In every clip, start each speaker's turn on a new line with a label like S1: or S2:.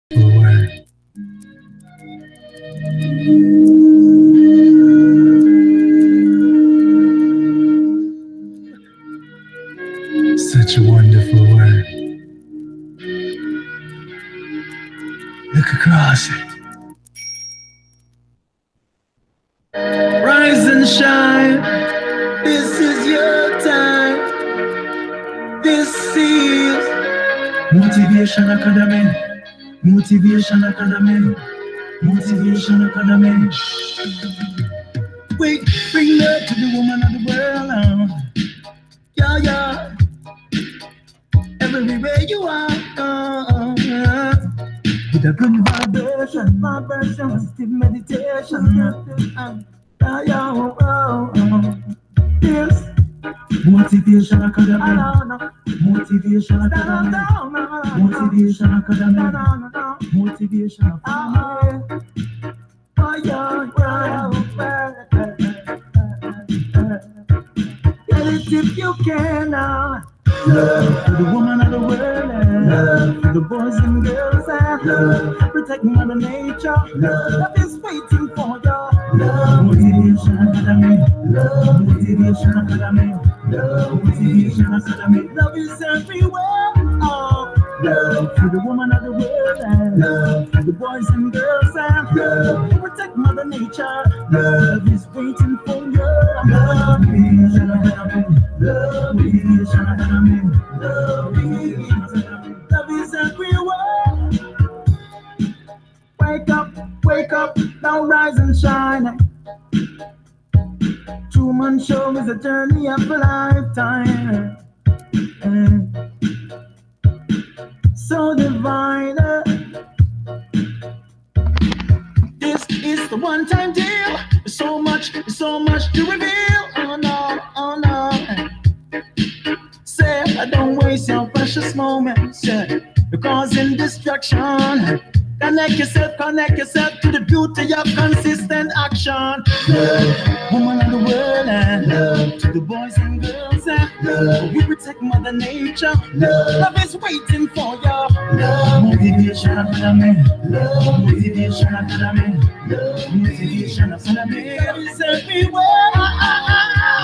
S1: Such a wonderful word. Look across it. Rise and shine. This is your time. This is Motivation Academy. Motivation Academy. Motivation Academy. We bring love to the woman of the world. Yeah, yeah. Everywhere you are. With a good vibration, positive meditation. Yeah, yeah. Yes. Motivation Academy. Motivation Academy. Motivation Academy. Motivation Academy. Oh, yeah, get it if you can now. Love to the woman of the world, love to the boys and girls, love protect Mother Nature, love is waiting for you. Love Motivation Academy, love Motivation Academy, love Motivation Academy. Love is everywhere. Oh, love to the woman of the world, love to the boys and girls, love protect Mother Nature, love is waiting for you. Love Motivation Academy, love Motivation Academy. Love is everywhere. Wake up, now rise and shine. Truman Show is a journey of a lifetime. So divine. This is the one-time deal. There's so much to reveal. Oh no, oh no. Say, don't waste your precious moments. You're causing destruction. Connect yourself to the beauty of consistent action. Love, woman of the world, love to the boys and girls. Love, we protect Mother Nature. Love is waiting for you. Love Motivation Academy. Love Motivation Academy. Love Motivation Academy. Love is everywhere.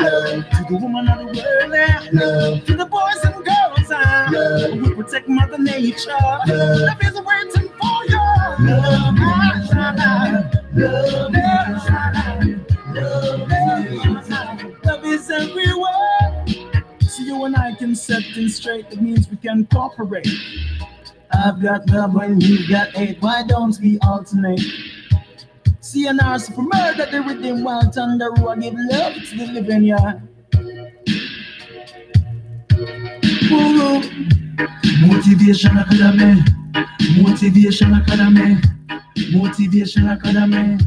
S1: Love to the woman of the world. Love to the boys and girls. Love, we protect Mother Nature. Love is waiting for you. Love is everywhere. So you and I can set things straight. That means we can cooperate. I've got love when you've got hate. Why don't we alternate? See an arse for murder, the rhythm while thunder. I give love to the living, yeah. Motivation Academy. Motivation Academy. Motivation Academy.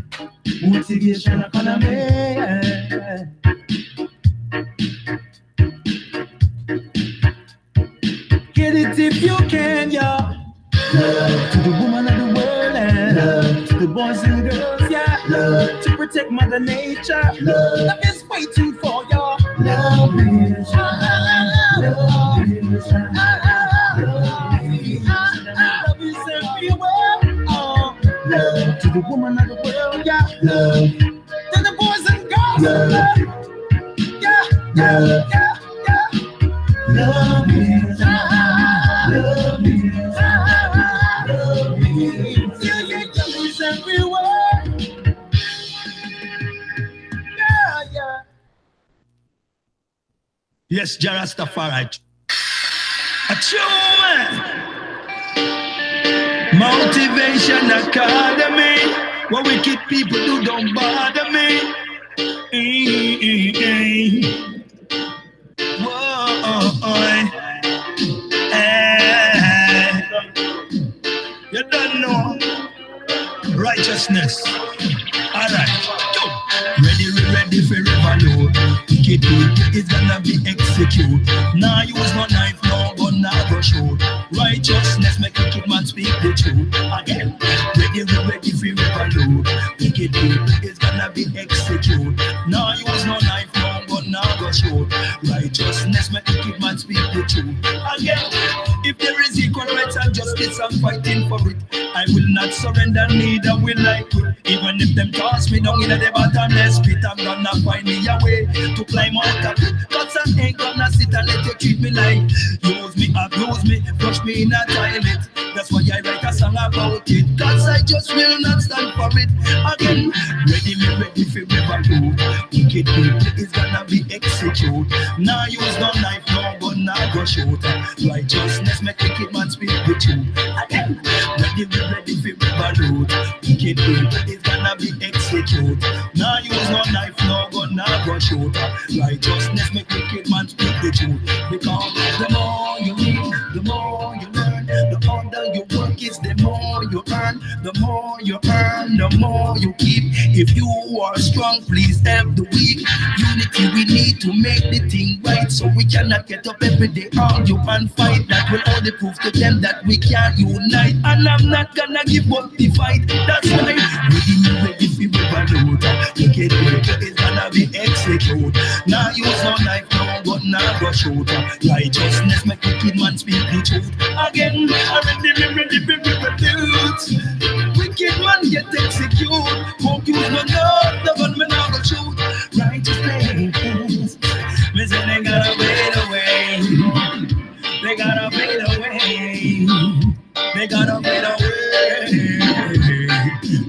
S1: Motivation Academy. Get it if you can, yeah. Love to the woman of the world, love to the boys and girls, yeah. Love to protect Mother Nature. Love is waiting for you. Love is everywhere. Oh, love to the woman of the world, yeah. Love to the boys and girls, love. Yeah, yeah, yeah, yeah. Love is everywhere. Yeah, yeah.
S2: Yes, Jarastafari. Achievement. Motivation Academy. What wicked people do don't bother me. You don't know righteousness. Alright, go. Ready for revolute. Wicked people is gonna be executed. Now use no knife, no gun, no go shoot. Righteousness make wicked man speak the truth. Again, ready for revolute. Wicked people is gonna be executed. Now use no knife, no gun, no go shoot. Righteousness make wicked man speak the truth. Again, if there is equal rights and justice, I'm fighting for it. I will not surrender, neither will I quit. Even if them toss me down in the bottomless pit, I'm gonna find me a way to climb out of it. Cause I ain't gonna sit and let you treat me like use me, abuse me, flush me in a toilet. That's why I write a song about it. Cause I just will not stand for it again. Ready for river road. Wicked people is gonna be executed. Now use no knife, no gun, now go shoot. Righteousness make wicked man speak the truth again. Ready for river road. Wicked people is gonna be executed. Now use no knife, no gun, now go shoot. Righteousness make wicked man speak the truth. Because the more you live, the more you learn. The harder you work is the more you earn. The more you earn, the more you keep. If you are strong, please help the weak. Unity we need to make the thing right. So we cannot get up every day, argue and fight. That will only prove to them that we can't unite. And I'm not gonna give up the fight. That's why ready for river road. Wicked people is gonna be executed. Now use no knife, no gun, now go shoot. Righteousness make wicked man speak the truth again. Ready for river road. Wicked man get executed. Won't use no love, the gun me now go shoot. Righteousness, me say they gotta fade away. They gotta fade away. They gotta fade away.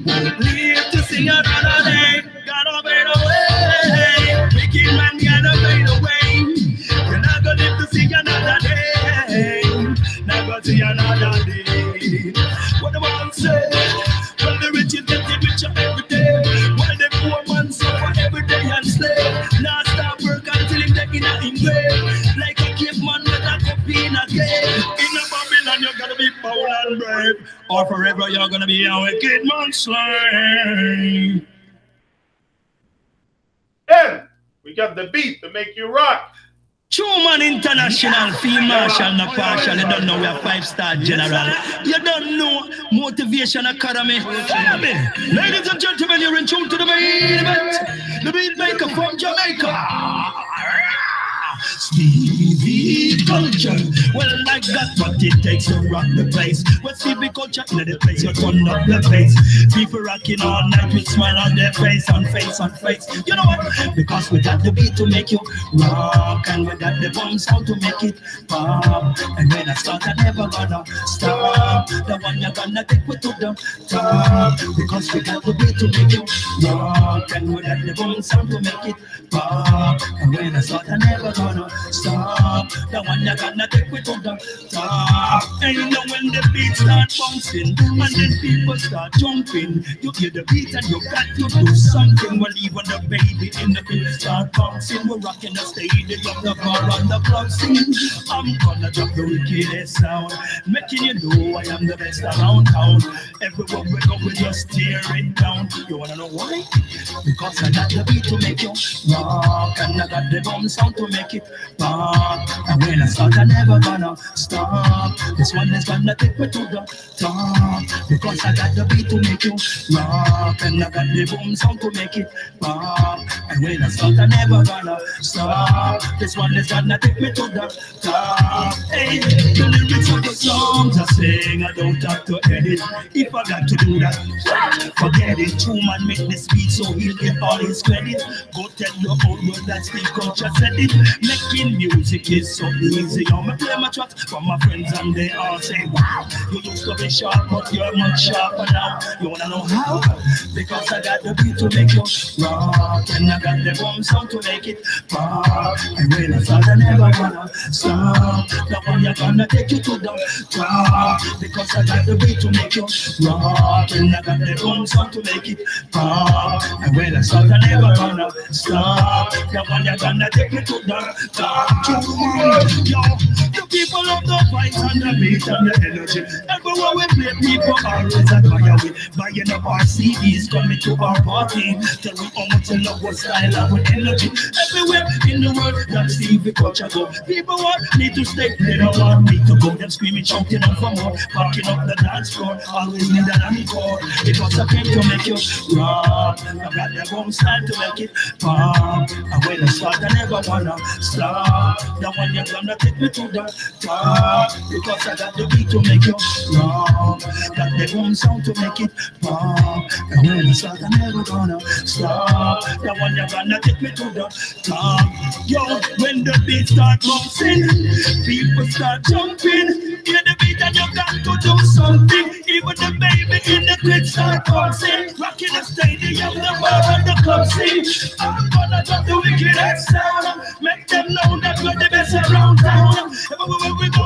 S2: Won't live to see another day. Gotta fade away. Wicked man gotta fade away. You're not gonna live to see another day. Not gonna see another day. What the man say? Well, the rich is getting richer every day. While the poor man suffer every day and slave. Now stop work until him get in a grave. Like a caveman with a copy in a cave. In a Babylon, you gotta be bold and brave. Or forever you're gonna be a wicked man slave.
S3: And we got the beat to make you rock.
S2: Truman International, Field Marshal, not partial. You don't know we are 5-star general. You don't know Motivation Academy. Ladies and gentlemen, you're in tune to the main event. The beat maker from Jamaica. Stevie Culture. Well, I got what it takes to rock the place. Well, Stevie Culture in the place, you turn up the place. People rocking all night with smile on their face, on face, on face. You know what? Because we got the beat to make you rock, and we got the boom sound to make it pop. And when I start, I never gonna stop. The one you're gonna take me to the top. Because we got the beat to make you rock, and we got the boom sound to make it pop. And when I start, I never gonna stop. The one you're gonna take me to the top. And you know when the beat start bouncing, and then people start jumping, you hear the beat and you got to do something. Well, even the baby in the beat start bouncing. We're rocking the stadium, the bar and the club scene. I'm gonna drop the wickedest sound, making you know I am the best around town. Everywhere we go, we just tear it down. You wanna know why? Because I got the beat to make you rock, and I got the bomb sound to make it pop. And when I start, I never gonna stop. This one is gonna take me to the top. Because I got the beat to make you rock, and I got the boom sound to make it pop. And when I start, I never gonna stop. This one is gonna take me to the top. Hey, the lyrics of the songs I sing, I don't have to edit. If I got to do that, forget it. True man make this beat so he'll get all his credit. Go tell your old world that Steve Culture said it. Making music is so easy. I'm play my tracks for my friends and they all say, wow, you used to be sharp, but you're much sharper now. You wanna know how? Because I got the beat to make you rock, and I got the boom sound to make it pop. And when I start, I never gonna stop. The one you're gonna take you to the top. Because I got the beat to make you rock, and I got the boom sound to make it pop. And when I start, I never gonna stop. The one you're gonna take you to the top. Yo, the people of the fight and the beat and the energy. Everywhere we play, people always admire we. Buying up our CDs, coming to our party. Tell me how much you love our style and our energy. Everywhere in the world, that Stevie Culture go. People want me to stay, they don't want me to go. Them screaming, shouting out for more, backing up the dance floor. Always need an encore. Because I came to make you rock. I got the boom style to make it pop. And when I start, I never wanna stop. The one you're gonna take me to the top. Because I got the beat to make you rock, Got their own sound to make it pop. And when I start, I'm never gonna stop. The one you're gonna take me to the top. Yo, when the beat start bouncing, people start jumping. Hear the beat and you got to do something. Even the baby in the crib start bouncing. Rocking the stadium, the bar and the club scene. I'm gonna drop the wickedest sound. Make them know that we're the best around town. Everywhere we go,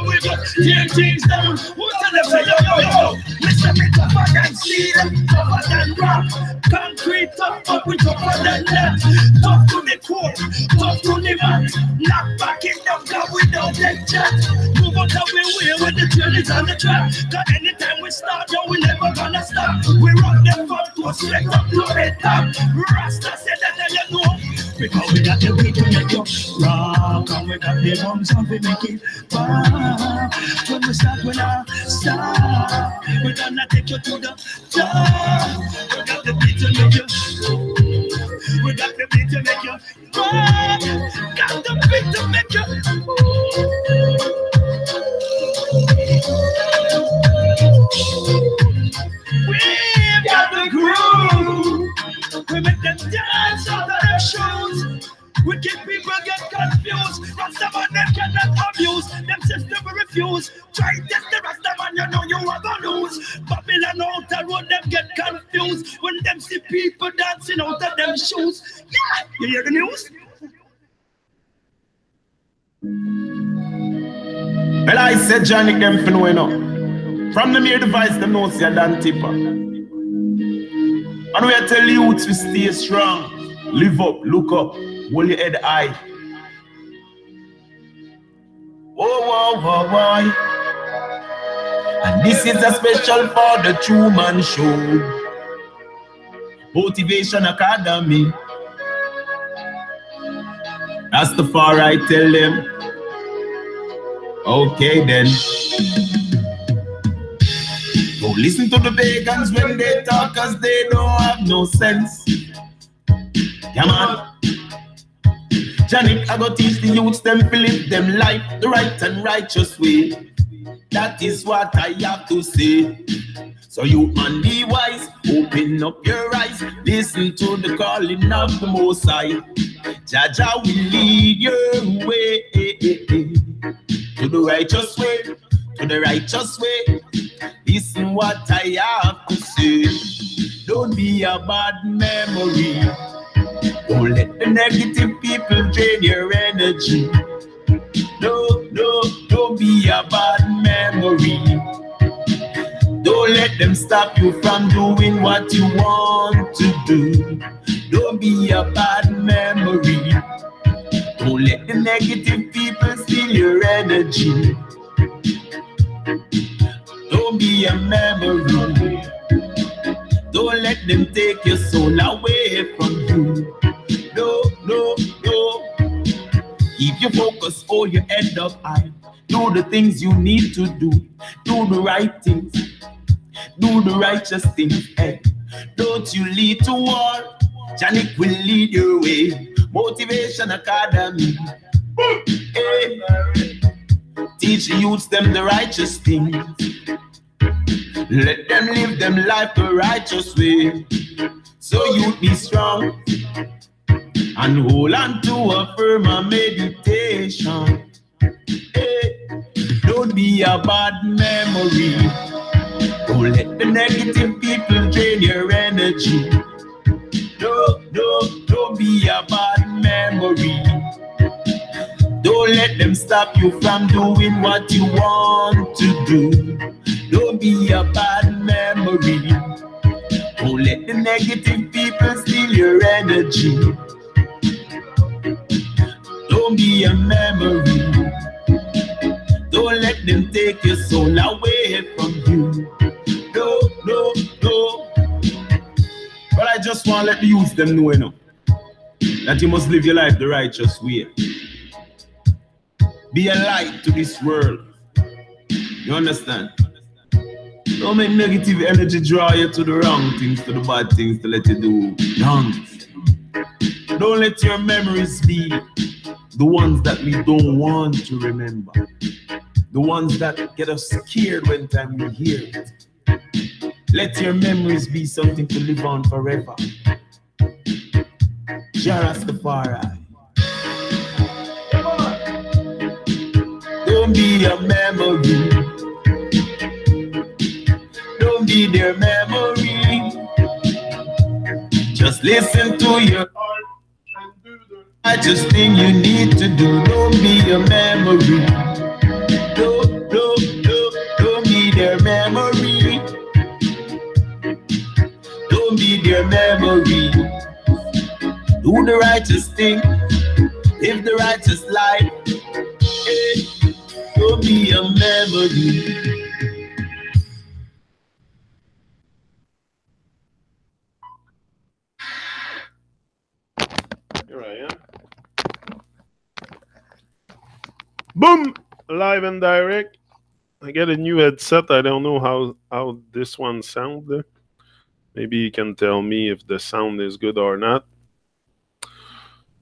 S2: tear things down. Who tell them say yo yo yo? Listen, me tougher than steel, tougher than rock. Concrete tough, but we tougher than that. Tough to the core, tough to the mat. Knock back in the club, we don't take chat. Move on the way when the train is on the track. Cause anytime we start, yo, we never gonna stop. We rock them from to straight up to the top. Rasta said that you know. Because we got the beat to make you rock. And we got the drums and we make it pop. When we start, we not stop. We're gonna take you to the top. We got the beat to make you. We got the beat to make you rock. Got the beat to make you. We've got the groove. We make them dance out of their shoes. Wicked people get confused. Rastaman them cannot abuse. Them system will refuse. Try test the Rastaman, you know you are gonna lose. Babylon out the road, them get confused. When them see people dancing out of them shoes. Yeah, you hear the news?
S1: Well, I said Johnny them for knowing up. From the mere device, them know see a Dan tipper. And we tell you to stay strong. Live up, look up, hold your head high. Oh, whoa, whoa, whoa. And this is a special for the Truman Show. Motivation Academy. That's the far I tell them. Okay then. Go listen to the pagans when they talk, cause they don't have no sense. Come on. Janik, I go teach the youths them to live them life the right and righteous way. That is what I have to say. So you man be wise, open up your eyes, listen to the calling of the Most High. Jaja will lead your way to the righteous way, to the righteous way. Listen what I have to say. Don't be a bad memory. Don't let the negative people drain your energy. No, no, don't be a bad memory. Don't let them stop you from doing what you want to do. Don't be a bad memory. Don't let the negative people steal your energy. Don't be a memory. Don't let them take your soul away from you. No, no, no. Keep your focus, hold your head up high. Do the things you need to do. Do the right things. Do the righteous things. Hey. Don't you lead to war. Janik will lead your way. Motivation Academy. Hey. Teach the youths them the righteous things. Let them live them life the righteous way. So you be strong and hold on to a firm meditation. Hey, don't be a bad memory. Don't let the negative people drain your energy. No, no, don't be a bad memory. Don't let them stop you from doing what you want to do. Don't be a bad memory. Don't let the negative people steal your energy. Don't be a memory. Don't let them take your soul away from you. No, no, no. But I just want to let the youth them know, that you must live your life the righteous way. Be a light to this world. You understand? Don't make negative energy draw you to the wrong things, to the bad things, to let you do wrong. Don't let your memories be the ones that we don't want to remember. The ones that get us scared when time we hear it. Let your memories be something to live on forever. Jah Rastafari. Don't be a memory. Don't be their memory. Just listen to your heart and do the righteous thing you need to do. Don't be a memory. Don't be their memory. Don't be their memory. Do the righteous thing. Live the righteous life. Hey, don't be a memory.
S3: Here I am. Boom! Live and direct. I get a new headset. I don't know how this one sounds. Maybe you can tell me if the sound is good or not.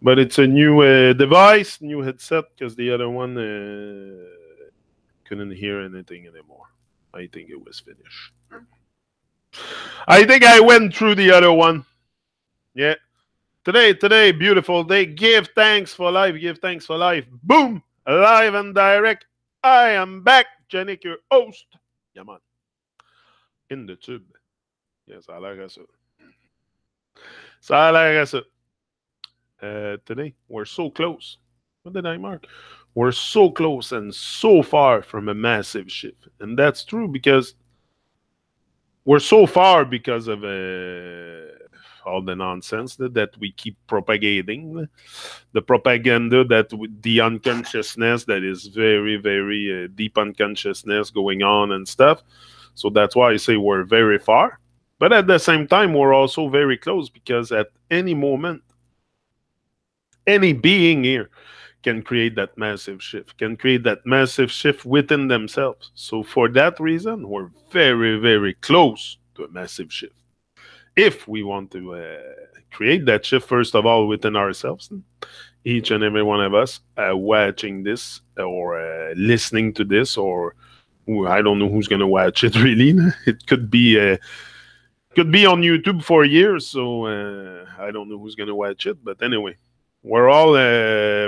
S3: But it's a new device, new headset, because the other one couldn't hear anything anymore. I think it was finished. I think I went through the other one. Yeah. Today, beautiful day. Give thanks for life. Give thanks for life. Boom! Live and direct. I am back. Janik, your host. Yeah, man. In the tube. Yes, I like that. So I like that. Today, we're so close. What did I mark? We're so close and so far from a massive shift. And that's true because we're so far because of all the nonsense that we keep propagating, the propaganda, that the unconsciousness that is very, very deep unconsciousness going on and stuff. So that's why I say we're very far. But at the same time, we're also very close because at any moment, any being here can create that massive shift, can create that massive shift within themselves. So for that reason, we're very, very close to a massive shift. If we want to create that shift, first of all, within ourselves, each and every one of us watching this or listening to this, or I don't know who's going to watch it really. It could be on YouTube for years, so I don't know who's going to watch it. But anyway, we're all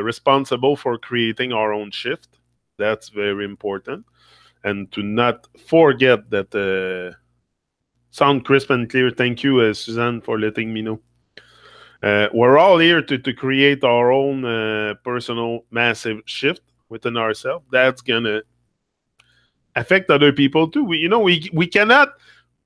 S3: responsible for creating our own shift. That's very important. And to not forget that... sound crisp and clear. Thank you, Suzanne, for letting me know. We're all here to create our own personal massive shift within ourselves. That's going to affect other people too. We cannot,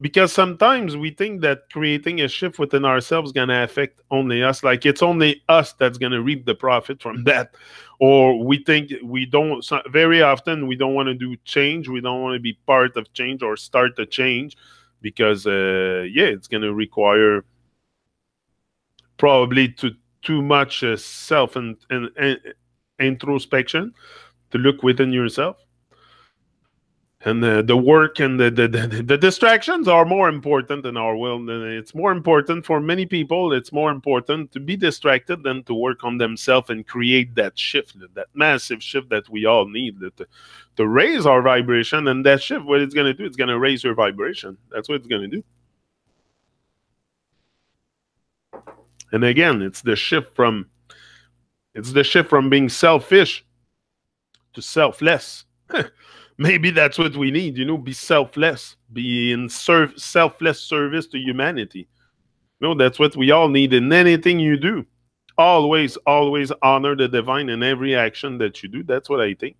S3: because sometimes we think that creating a shift within ourselves is going to affect only us. Like it's only us that's going to reap the profit from that. Or we think we don't, very often we don't want to do change. We don't want to be part of change or start a change. Because, it's going to require probably too much self and introspection to look within yourself. And the work and the distractions are more important in our world. And it's more important for many people. It's more important to be distracted than to work on themselves and create that shift, that massive shift that we all need to raise our vibration. And that shift, what it's going to do, it's going to raise your vibration. That's what it's going to do. And again, it's the shift from being selfish to selfless. Maybe that's what we need, be selfless, be in selfless service to humanity. That's what we all need in anything you do. Always, always honor the divine in every action that you do. That's what I think.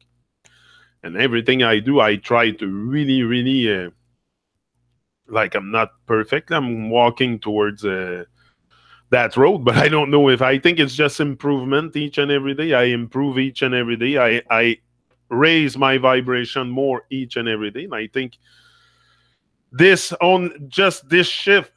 S3: And everything I do, I try to really, really, like I'm not perfect. I'm walking towards that road, but I don't know if I think it's just improvement each and every day. I improve each and every day. I raise my vibration more each and every day. And I think this shift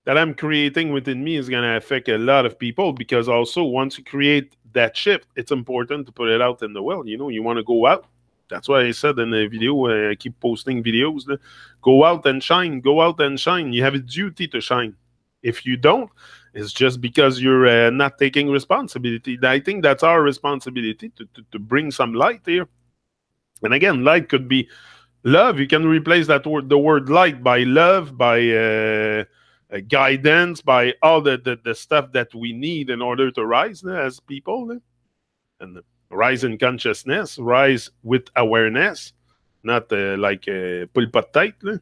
S3: that I'm creating within me is going to affect a lot of people, because also once you create that shift, it's important to put it out in the world. You want to go out. That's why I said in the video, I keep posting videos, go out and shine, go out and shine. You have a duty to shine. If you don't, it's just because you're not taking responsibility. I think that's our responsibility to bring some light here. And again, light could be Love, you can replace that word, the word light, by love, by guidance, by all the stuff that we need in order to rise as people, and rise in consciousness, rise with awareness, not like pulpa de tête.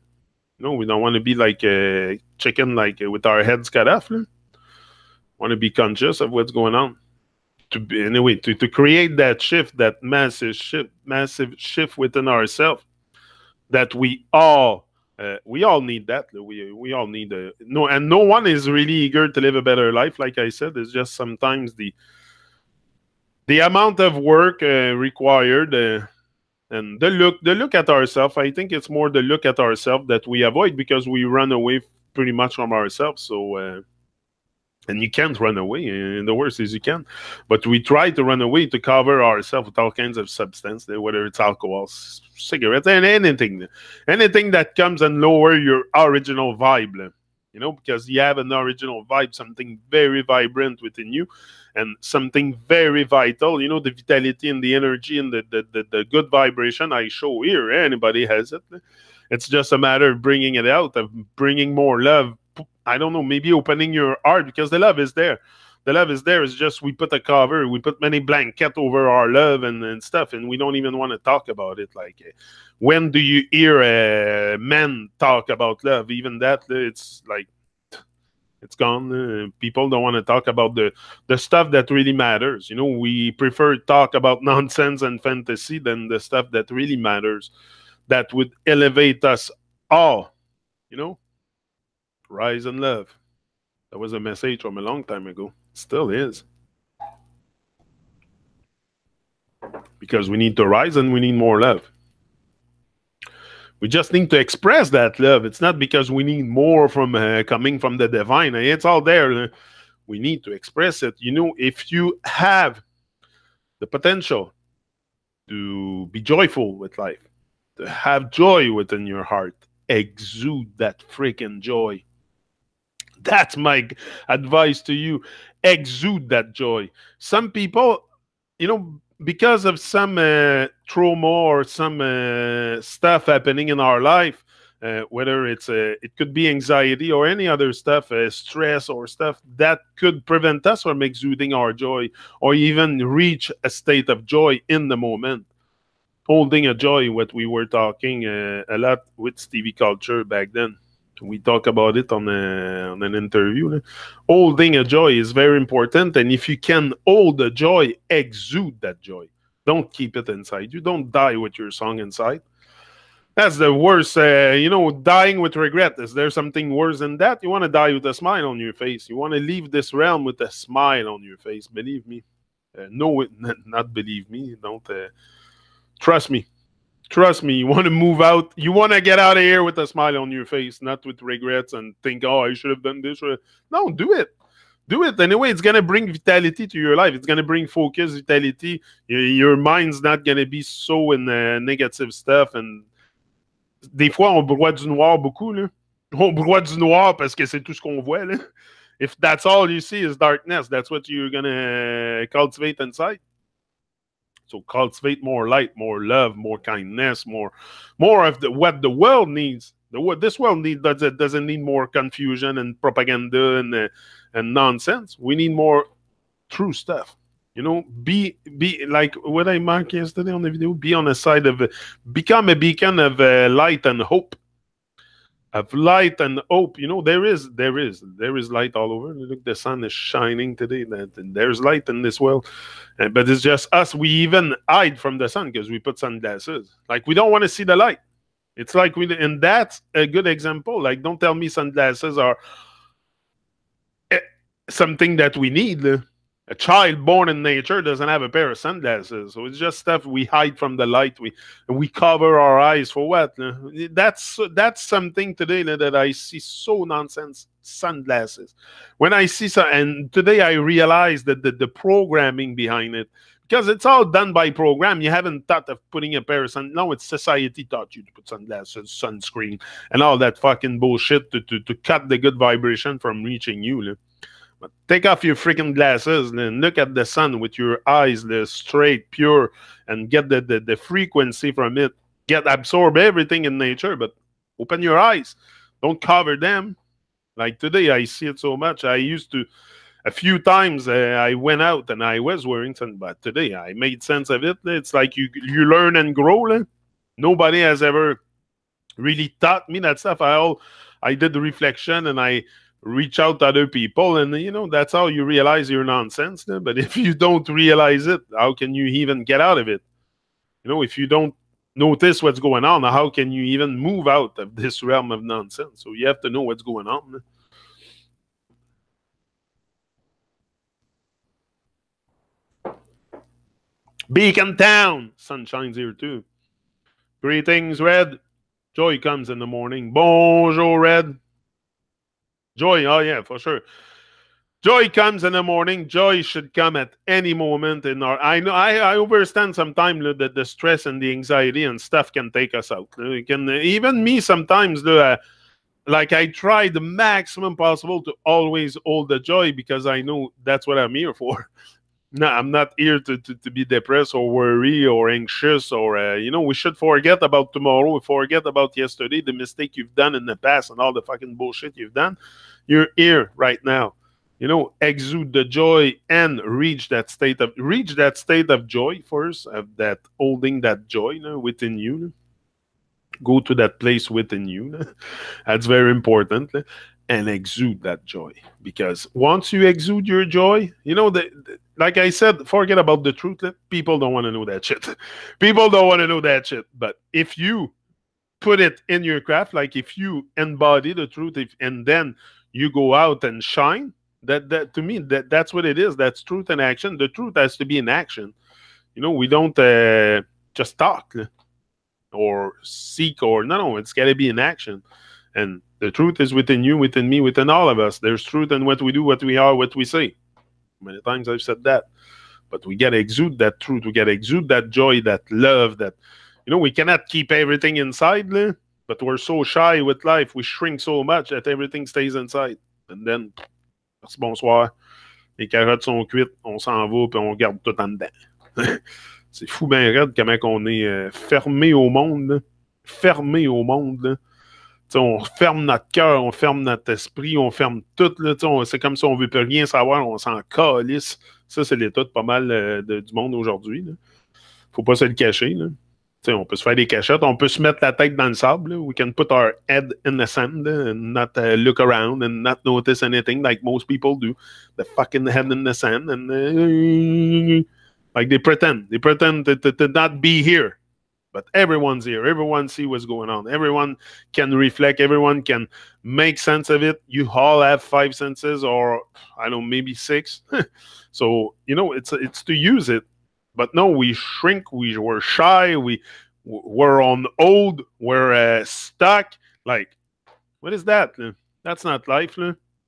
S3: No, we don't want to be like a chicken, like with our heads cut off. Want to be conscious of what's going on. Anyway, to create that shift, that massive shift within ourselves, that we all need that. We all need no, and no one is really eager to live a better life. Like I said, it's just sometimes the amount of work required. And the look at ourselves, I think it's more the look at ourselves that we avoid because we run away pretty much from ourselves. So and you can't run away. And the worst is you can, but we try to run away to cover ourselves with all kinds of substance, whether it's alcohol, cigarettes, and anything that comes and lower your original vibe. You know, because you have an original vibe, something very vibrant within you, and something very vital. You know, the vitality and the energy and the good vibration I show here. Anybody has it. It's just a matter of bringing it out, of bringing more love. I don't know, maybe opening your heart, because the love is there. The love is there. It's just we put a cover, we put many blanket over our love and stuff, and we don't even want to talk about it. Like, when do you hear men talk about love? Even that, it's like, it's gone. People don't want to talk about the stuff that really matters. You know, we prefer to talk about nonsense and fantasy than the stuff that really matters, that would elevate us all. You know, rise and love. That was a message from a long time ago. Still is. Because we need to rise and we need more love. We just need to express that love. It's not because we need more from coming from the divine. It's all there. We need to express it. You know, if you have the potential to be joyful with life, to have joy within your heart, exude that freaking joy. That's my advice to you. Exude that joy. Some people, you know, because of some trauma or some stuff happening in our life, whether it could be anxiety or any other stuff, stress or stuff that could prevent us from exuding our joy or even reach a state of joy in the moment. Holding a joy, what we were talking a lot with Stevie Culture back then. We talk about it on an interview. Holding a joy is very important. And if you can hold a joy, exude that joy. Don't keep it inside you. Don't die with your song inside. That's the worst. You know, dying with regret. Is there something worse than that? You want to die with a smile on your face. You want to leave this realm with a smile on your face. Believe me. No, not believe me. Don't. Trust me. Trust me, you want to move out. You want to get out of here with a smile on your face, not with regrets and think, oh, I should have done this. No, do it. Do it. Anyway, it's going to bring vitality to your life. It's going to bring focus, vitality. Your mind's not going to be so in negative stuff. And des fois, on broie du noir beaucoup. Là. On broie du noir parce que c'est tout ce qu'on voit. Là. If that's all you see is darkness, that's what you're going to cultivate inside. So cultivate more light, more love, more kindness, more of what the world needs. This world doesn't need more confusion and propaganda and nonsense. We need more true stuff. You know, be like what I marked yesterday on the video. Be on the side of become a beacon of light and hope. Of light and hope. You know, there is light all over. Look, the sun is shining today. There's light in this world. But it's just us. We even hide from the sun because we put sunglasses. Like, we don't want to see the light. It's like and that's a good example. Like, don't tell me sunglasses are something that we need. A child born in nature doesn't have a pair of sunglasses. So it's just stuff we hide from the light. We cover our eyes for what? That's something today that I see so nonsense. Sunglasses. When I see and today I realized that the programming behind it, because it's all done by program. You haven't thought of putting a pair of sunglasses. No, it's society taught you to put sunglasses, sunscreen, and all that fucking bullshit to cut the good vibration from reaching you. But take off your freaking glasses and look at the sun with your eyes straight, pure, and get the frequency from it. absorb everything in nature, but open your eyes. Don't cover them. Like today, I see it so much. I used to, a few times I went out and I was wearing something, but today I made sense of it. It's like you learn and grow. Nobody has ever really taught me that stuff. I did the reflection and I reach out to other people, and that's how you realize your nonsense. But if you don't realize it, how can you even get out of it? If you don't notice what's going on, how can you even move out of this realm of nonsense? So you have to know what's going on. Beacon Town, sunshine's here too. Greetings, Red. Joy comes in the morning. Bonjour, Red. Joy, oh yeah, for sure. Joy comes in the morning. Joy should come at any moment in our. I know I understand sometimes that the stress and the anxiety and stuff can take us out. It can even me sometimes. Like I try the maximum possible to always hold the joy because I know that's what I'm here for. No, I'm not here to be depressed or worry or anxious or we should forget about tomorrow, forget about yesterday, the mistake you've done in the past and all the fucking bullshit you've done. You're here right now. Exude the joy and reach that state of joy first, of that holding that joy within you. Go to that place within you. That's very important. And exude that joy, because once you exude your joy, like I said, forget about the truth. People don't want to know that shit. People don't want to know that shit. But if you put it in your craft, like if you embody the truth, and then you go out and shine, that to me, that's what it is. That's truth in action. The truth has to be in action. We don't just talk or seek or no, it's got to be in action. And the truth is within you, within me, within all of us. There's truth in what we do, what we are, what we say. Many times I've said that. But we got to exude that truth. We got to exude that joy, that love, that, we cannot keep everything inside, but we're so shy with life. We shrink so much that everything stays inside. And then, merci, bonsoir. Les carottes sont cuites, on s'en va, puis on garde tout en dedans. C'est fou ben raide comment on est fermé au monde. Là. Fermé au monde, là. On ferme notre cœur, on ferme notre esprit, on ferme tout. C'est comme si on ne veut plus rien savoir, on s'en calisse. Ça, c'est l'état de pas mal du monde aujourd'hui. Il ne faut pas se le cacher. Là. On peut se faire des cachettes, on peut se mettre la tête dans le sable. Là. We can put our head in the sand and not look around and not notice anything like most people do. The fucking head in the sand and like they pretend to not be here. But everyone's here. Everyone see what's going on. Everyone can reflect. Everyone can make sense of it. You all have 5 senses, or I don't know, maybe 6. So it's to use it. But no, we shrink. We're shy. We're on hold. We're stuck. Like, what is that? That's not life.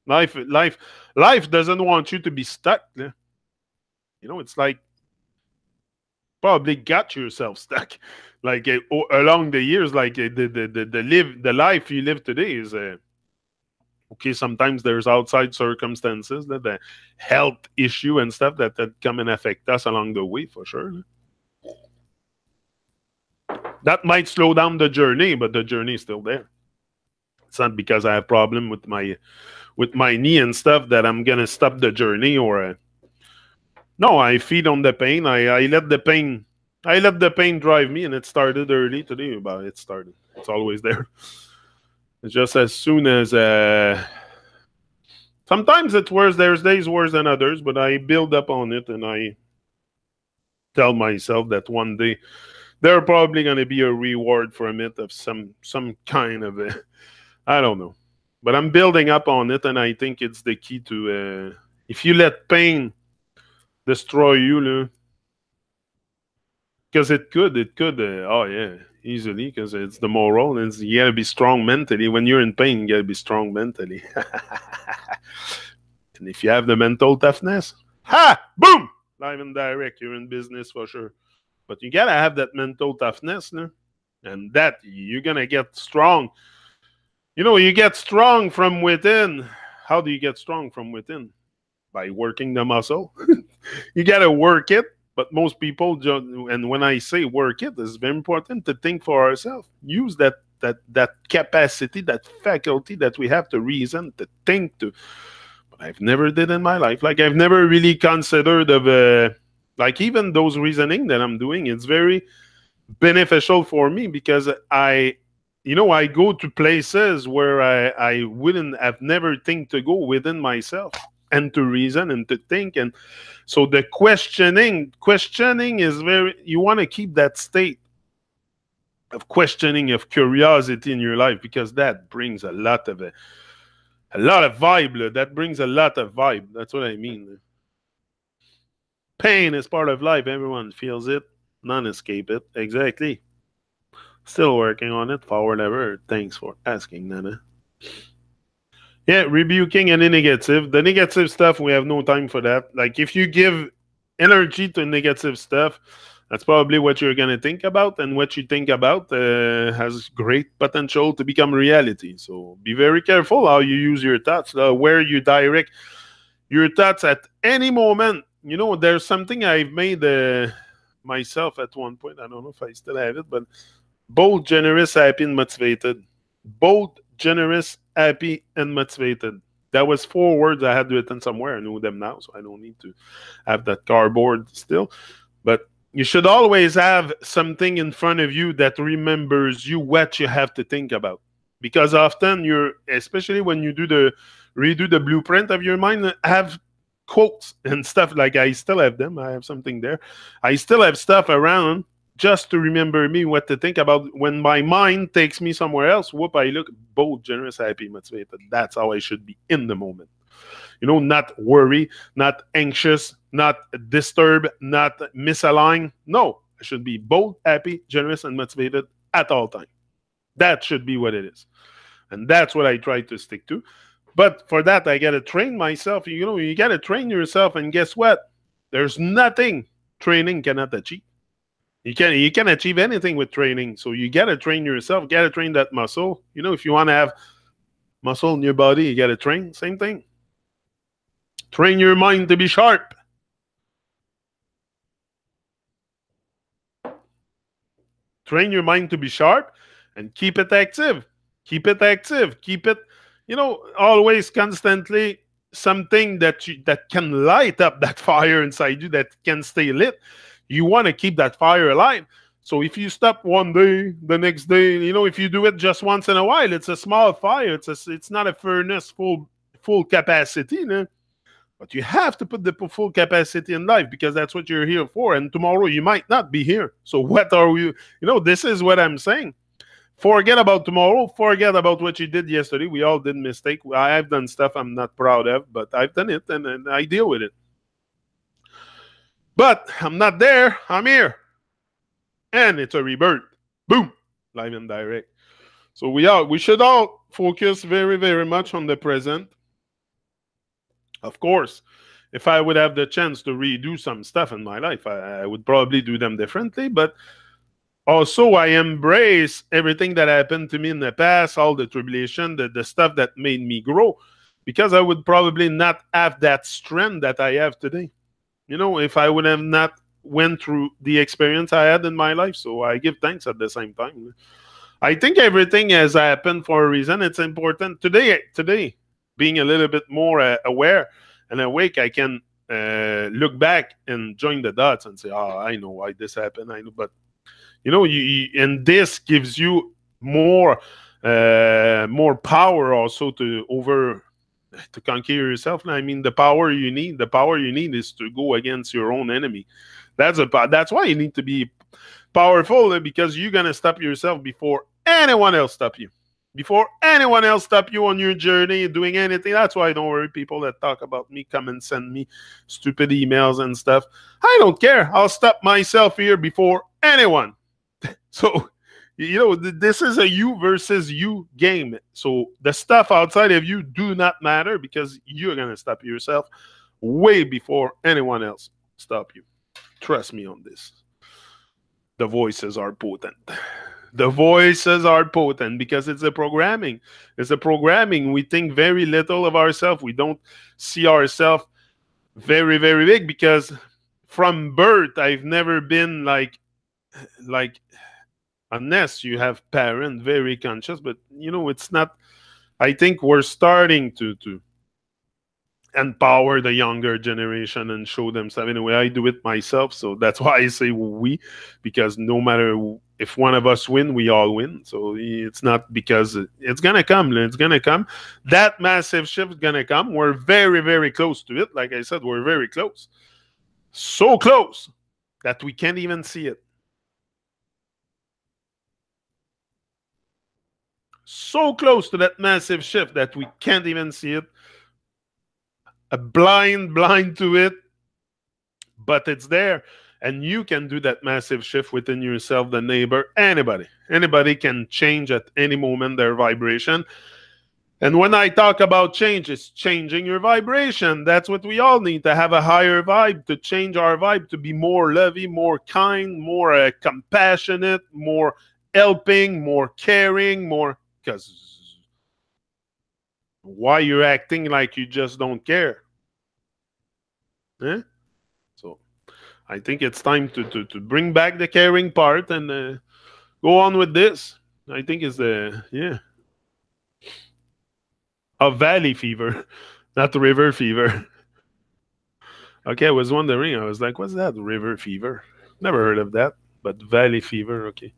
S3: Life doesn't want you to be stuck. It's like probably got yourself stuck. Like along the years, like the life you live today is okay. Sometimes there's outside circumstances, the health issue and stuff that come and affect us along the way, for sure. That might slow down the journey, but the journey is still there. It's not because I have problem with my knee and stuff that I'm gonna stop the journey or. No, I feed on the pain. I let the pain drive me, and it started early today. But it started. It's always there. It's just as soon as sometimes it's worse. There's days worse than others, but I build up on it, and I tell myself that one day there's probably going to be a reward from it of some kind of I don't know, but I'm building up on it, and I think it's the key to if you let pain destroy you, because it could, oh yeah, easily, because it's the moral, and you gotta be strong mentally. When you're in pain, you gotta be strong mentally. And if you have the mental toughness, boom, live and direct, you're in business for sure. But you gotta have that mental toughness, and that you're gonna get strong. You get strong from within. How do you get strong from within? By working the muscle. You got to work it, But most people, and when I say work it, it's very important to think for ourselves. Use that capacity, that faculty that we have to reason, to think, to. But I've never did in my life. Like I've never really considered of like even those reasoning that I'm doing. It's very beneficial for me because I go to places where I wouldn't have never think to go within myself and to reason and to think. And so the questioning is very, you want to keep that state of questioning, of curiosity in your life, because that brings a lot of vibe. That brings a lot of vibe. That's what I mean. Pain is part of life. Everyone feels it. None escape it. Exactly. Still working on it. Forward ever. Thanks for asking, Nana. Yeah, rebuking any negative. The negative stuff, we have no time for that. Like if you give energy to negative stuff, that's probably what you're going to think about. And what you think about has great potential to become reality. So be very careful how you use your thoughts, where you direct your thoughts at any moment. There's something I've made myself at one point. I don't know if I still have it, but bold, generous, happy, and motivated. Bold, generous, happy, and motivated. That was 4 words I had written somewhere. I know them now, so I don't need to have that cardboard still. But you should always have something in front of you that remembers you what you have to think about. Because often especially when you redo the blueprint of your mind, have quotes and stuff. Like I still have them. I have something there. I still have stuff around just to remember me what to think about when my mind takes me somewhere else. Whoop, I look bold, generous, happy, motivated. That's how I should be in the moment. Not worry, not anxious, not disturbed, not misaligned. No, I should be bold, happy, generous, and motivated at all times. That should be what it is. And that's what I try to stick to. But for that, I got to train myself. You got to train yourself. And guess what? There's nothing training cannot achieve. You can achieve anything with training. So you got to train yourself. You got to train that muscle. If you want to have muscle in your body, you got to train. Same thing. Train your mind to be sharp. Train your mind to be sharp and keep it active. Keep it active. Keep it, always constantly something that can light up that fire inside you, that can stay lit. You want to keep that fire alive. So if you stop one day, the next day, if you do it just once in a while, it's a small fire. It's not a furnace full capacity. But you have to put the full capacity in life, because that's what you're here for. And tomorrow you might not be here. So what are you? This is what I'm saying. Forget about tomorrow. Forget about what you did yesterday. We all did mistake. I've done stuff I'm not proud of, but I've done it and I deal with it. But I'm not there. I'm here. And it's a rebirth. Boom. Live and direct. So we should all focus very, very much on the present. Of course, if I would have the chance to redo some stuff in my life, I would probably do them differently. But also, I embrace everything that happened to me in the past, all the tribulation, the stuff that made me grow, because I would probably not have that strength that I have today. If I would have not went through the experience I had in my life. So I give thanks at the same time. I think everything has happened for a reason. It's important. Today, being a little bit more aware and awake, I can look back and join the dots and say, I know why this happened. I know. But, and this gives you more power also to conquer yourself. I mean, the power you need is to go against your own enemy. That's why you need to be powerful, because you're going to stop yourself before anyone else stop you. Before anyone else stop you on your journey, doing anything. That's why I don't worry people that talk about me, come and send me stupid emails and stuff. I don't care. I'll stop myself here before anyone. So, this is a you versus you game. So the stuff outside of you do not matter, because you're going to stop yourself way before anyone else stop you. Trust me on this. The voices are potent. The voices are potent because it's a programming. It's a programming. We think very little of ourselves. We don't see ourselves very, very big, because from birth, I've never been like unless you have parent very conscious, but it's not. I think we're starting to empower the younger generation and show themselves. Anyway, I do it myself, so that's why I say we, because no matter if one of us win, we all win. So it's not because it's gonna come. It's gonna come. That massive shift is gonna come. We're very, very close to it. Like I said, we're very close. So close that we can't even see it. So close to that massive shift that we can't even see it. A blind to it, but it's there. And you can do that massive shift within yourself, the neighbor, anybody can change at any moment their vibration. And when I talk about change, it's changing your vibration. That's what we all need, to have a higher vibe, to change our vibe, to be more loving, more kind, more compassionate, more helping, more caring, more, because why you're acting like you just don't care? Eh? So I think it's time to bring back the caring part and go on with this. I think it's a valley fever, not the river fever. Okay, I was wondering. I was like, what's that? River fever? Never heard of that. But valley fever, okay.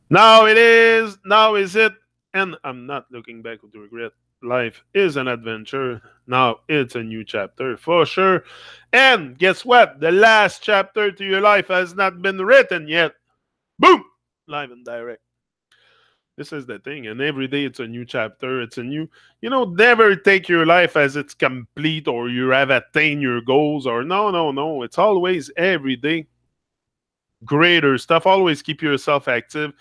S3: Now it is. Now is it. And I'm not looking back with regret. Life is an adventure. Now it's a new chapter for sure. And guess what? The last chapter to your life has not been written yet. Boom! Live and direct. This is the thing. And every day it's a new chapter. It's a new, never take your life as it's complete or you have attained your goals or no. It's always every day greater stuff. Always keep yourself active.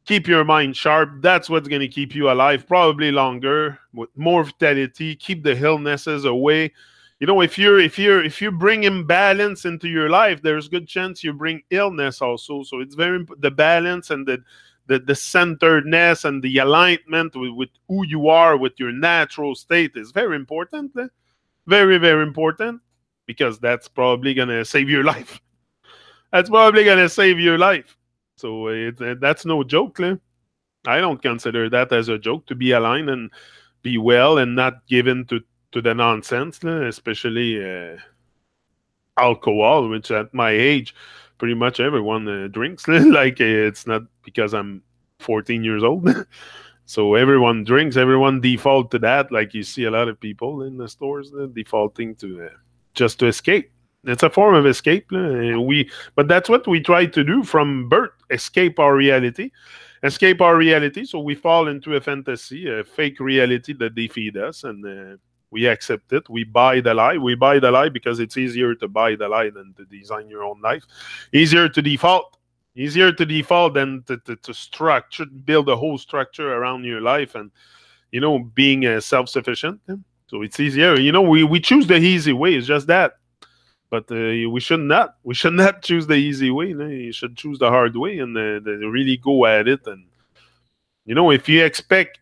S3: Keep your mind sharp. That's what's going to keep you alive, probably longer, with more vitality. Keep the illnesses away. If you bring imbalance into your life, there's good chance you bring illness also. So it's very the balance and the centeredness and the alignment with who you are, with your natural state is very important. Very, very important, because that's probably going to save your life. That's probably going to save your life. So that's no joke. I don't consider that as a joke, to be aligned and be well and not given to the nonsense, especially alcohol, which at my age, pretty much everyone drinks. It's not because I'm 14 years old. So everyone drinks, everyone default to that. Like you see a lot of people in the stores defaulting to just to escape. It's a form of escape. But that's what we try to do from birth: escape our reality. So we fall into a fantasy, a fake reality that they feed us, and we accept it. We buy the lie. We buy the lie because it's easier to buy the lie than to design your own life. Easier to default than to structure, build a whole structure around your life, and being self-sufficient. So it's easier. We choose the easy way. It's just that. But we should not. We should not choose the easy way. You should choose the hard way and really go at it. And if you expect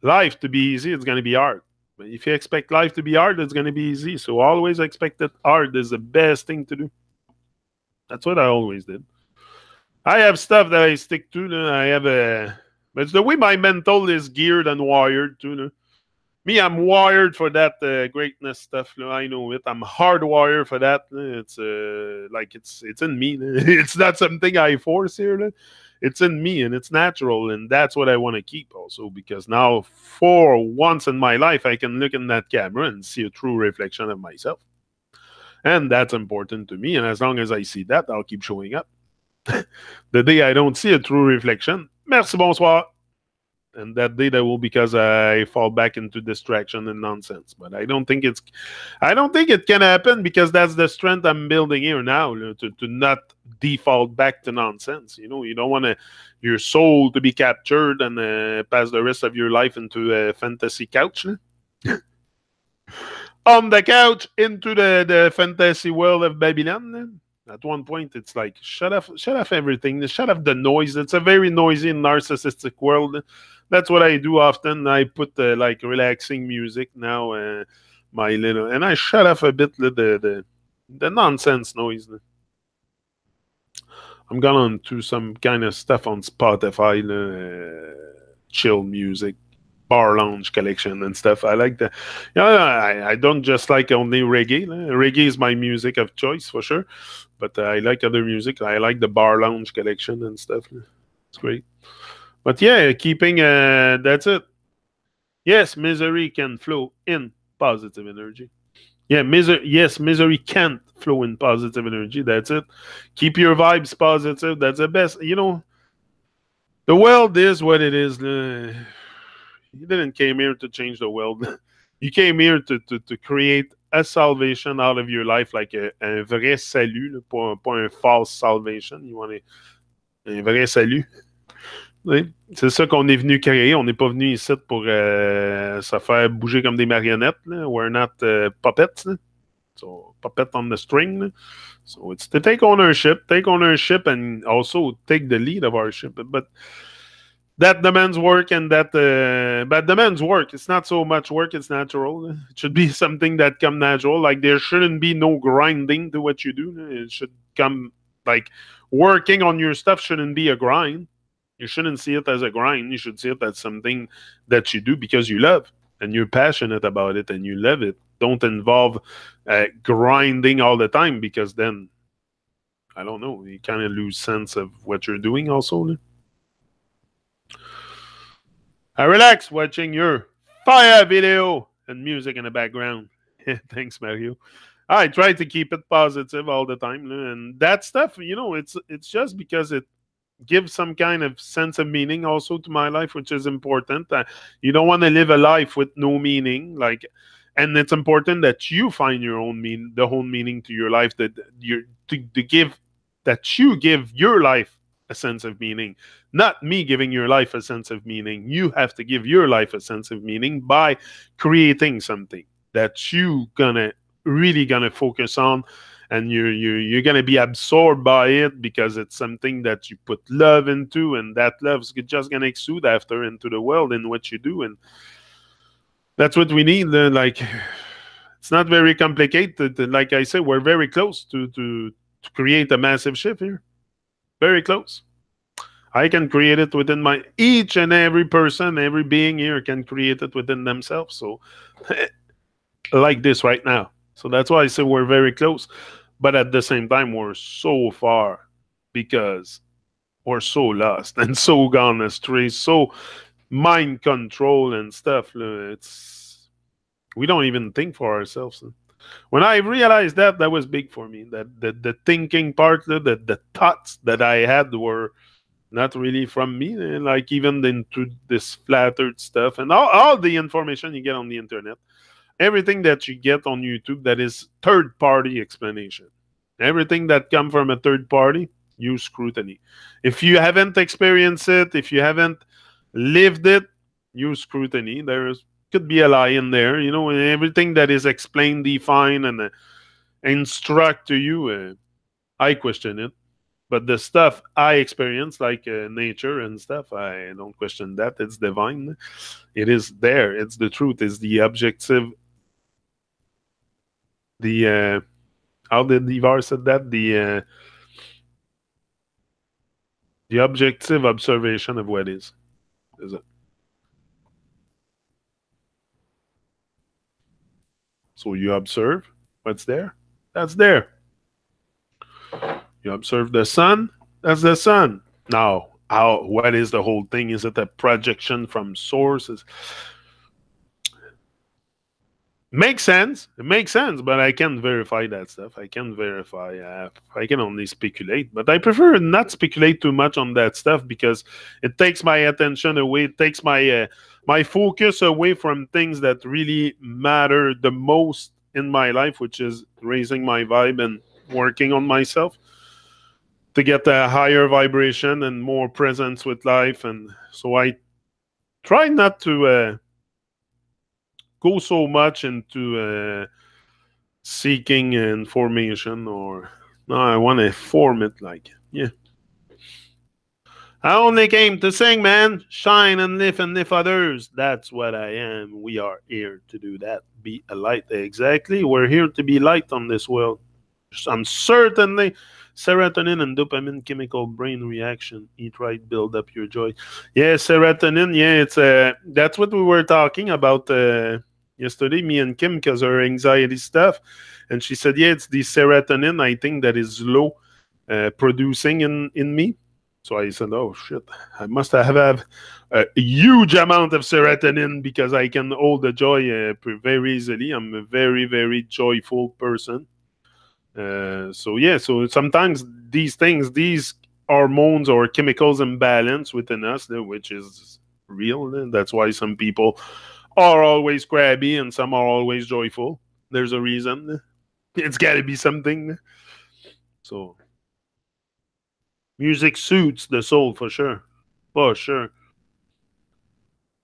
S3: life to be easy, it's going to be hard. But if you expect life to be hard, it's going to be easy. So always expect that hard is the best thing to do. That's what I always did. I have stuff that I stick to. I have but it's the way my mental is geared and wired to. Me, I'm wired for that greatness stuff. I know it. I'm hardwired for that. It's it's in me. It's not something I force here. It's in me, and it's natural, and that's what I want to keep also. Because now, for once in my life, I can look in that camera and see a true reflection of myself, and that's important to me. And as long as I see that, I'll keep showing up. The day I don't see a true reflection, merci, bonsoir. And that day that will, because I fall back into distraction and nonsense. But I don't think it can happen, because that's the strength I'm building here now, to not default back to nonsense. You don't want your soul to be captured and pass the rest of your life into a fantasy couch. On the couch into the fantasy world of Babylon. At one point, it's like, shut off everything. Shut off the noise. It's a very noisy and narcissistic world. That's what I do often. I put relaxing music now, and I shut off a bit the the nonsense noise. I'm gone to some kind of stuff on Spotify, chill music, bar lounge collection and stuff. I like that. Yeah, I don't just like only reggae. Reggae is my music of choice for sure, but I like other music. I like the bar lounge collection and stuff. It's great. But yeah, keeping that's it. Yes, misery can flow in positive energy. Yeah, misery. Yes, misery can't flow in positive energy. That's it. Keep your vibes positive. That's the best. You know, the world is what it is. You didn't came here to change the world. You came here to create a salvation out of your life, like un vrai salut, là, pas un false salvation. You want un vrai salut. Oui. C'est ça qu'on est venu créer. On n'est pas venu ici pour se faire bouger comme des marionnettes. Là. We're not puppets. Là. So, puppet on the string. Là. So, it's to take ownership and also take the lead of our ship. But that demands work and that demands work. It's not so much work, it's natural. It should be something that come natural. Like there shouldn't be no grinding to what you do. It should come like working on your stuff shouldn't be a grind. You shouldn't see it as a grind. You should see it as something that you do because you love and you're passionate about it and you love it. Don't involve grinding all the time because then, I don't know, you kind of lose sense of what you're doing also. I relax watching your fire video and music in the background. Thanks, Mario. I try to keep it positive all the time. And that stuff, you know, it's just because it give some kind of sense of meaning also to my life, which is important. You don't want to live a life with no meaning, like, and it's important that you find your own meaning, the whole meaning to your life. That you give that you give your life a sense of meaning, not me giving your life a sense of meaning. You have to give your life a sense of meaning by creating something that you really gonna focus on and you're gonna be absorbed by it because it's something that you put love into, and that love's just gonna exude after into the world in what you do, and that's what we need. Like, it's not very complicated. Like I said, we're very close to create a massive shift here. Very close. I can create it within each and every person, every being here can create it within themselves. So, like this right now. So that's why I say we're very close. But at the same time, we're so far because we're so lost and so gone astray, so mind control and stuff. We don't even think for ourselves. When I realized that was big for me. That the thinking part, the thoughts that I had were not really from me. Like even into this flattered stuff and all the information you get on the internet. Everything that you get on YouTube that is third-party explanation. Everything that comes from a third party, use scrutiny. If you haven't experienced it, if you haven't lived it, use scrutiny. There could be a lie in there. You know, everything that is explained, defined, and instruct to you, I question it. But the stuff I experience, like nature and stuff, I don't question that. It's divine. It is there. It's the truth. It's the objective. How did Ivar said that? The objective observation of what is it? So you observe what's there. That's there. You observe the sun. That's the sun. Now, what is the whole thing? Is it a projection from sources? Makes sense. It makes sense, but I can't verify that stuff. I can't verify. I can only speculate, but I prefer not speculate too much on that stuff because it takes my attention away. It takes my focus away from things that really matter the most in my life, which is raising my vibe and working on myself to get a higher vibration and more presence with life. And so I try not to go so much into seeking information, or no, I want to form it. Like, yeah, I only came to sing, man. Shine and lift others. That's what I am. We are here to do that. Be a light. Exactly. We're here to be light on this world. I'm certainly serotonin and dopamine chemical brain reaction. Eat right, build up your joy. Yeah, serotonin. Yeah, it's that's what we were talking about yesterday, me and Kim, because her anxiety stuff, and she said, yeah, it's the serotonin. I think that is low producing in me. So I said, oh shit, I must have a huge amount of serotonin because I can hold the joy very easily. I'm a very, very joyful person. So yeah, so sometimes these things, these hormones or chemicals imbalance within us, which is real. That's why some people are always crabby and some are always joyful. There's a reason. It's got to be something. So music suits the soul for sure. For sure.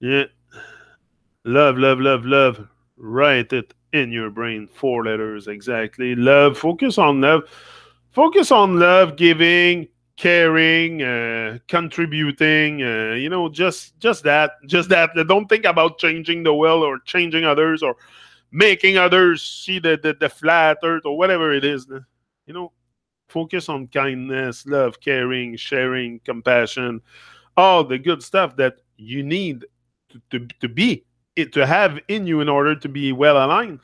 S3: Yeah. Love, love, love, love. Write it in your brain. 4 letters exactly. Love. Focus on love. Focus on love, giving, caring, contributing. Just that. Don't think about changing the world or changing others or making others see the flat earth or whatever it is. You know, focus on kindness, love, caring, sharing, compassion, all the good stuff that you need to be to have in you in order to be well aligned.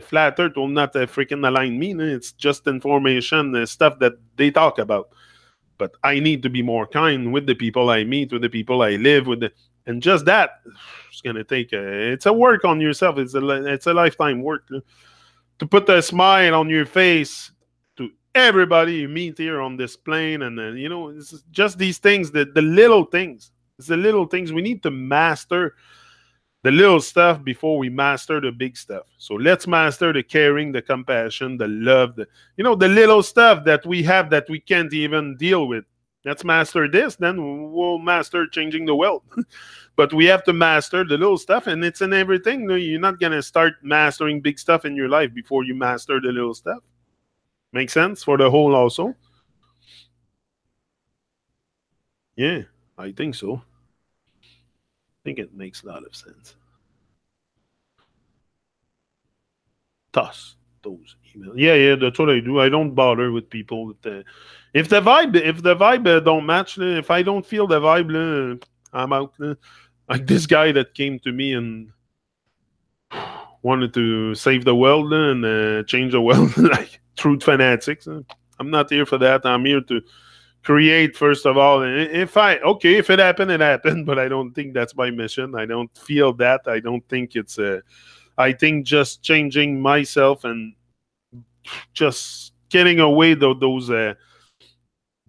S3: Flat Earth will not freaking align me. It's just information, stuff that they talk about. But I need to be more kind with the people I meet, with the people I live with, and just that it's gonna take. It's a work on yourself. It's a lifetime work to put a smile on your face to everybody you meet here on this plane, and it's just these things, the little things. It's the little things we need to master the little stuff before we master the big stuff. So let's master the caring, the compassion, the love, the little stuff that we have that we can't even deal with. Let's master this, then we'll master changing the world. But we have to master the little stuff, and it's in everything. You're not going to start mastering big stuff in your life before you master the little stuff. Make sense for the whole also? Yeah, I think so. I think it makes a lot of sense. Toss those emails. Yeah, that's what I do. I don't bother with people with if the vibe don't match. If I don't feel the vibe, I'm out. Like this guy that came to me and wanted to save the world and change the world, like truth fanatics. I'm not here for that. I'm here to create first of all. If it happened, it happened. But I don't think that's my mission. I don't feel that. I don't think it's I think just changing myself and just getting away those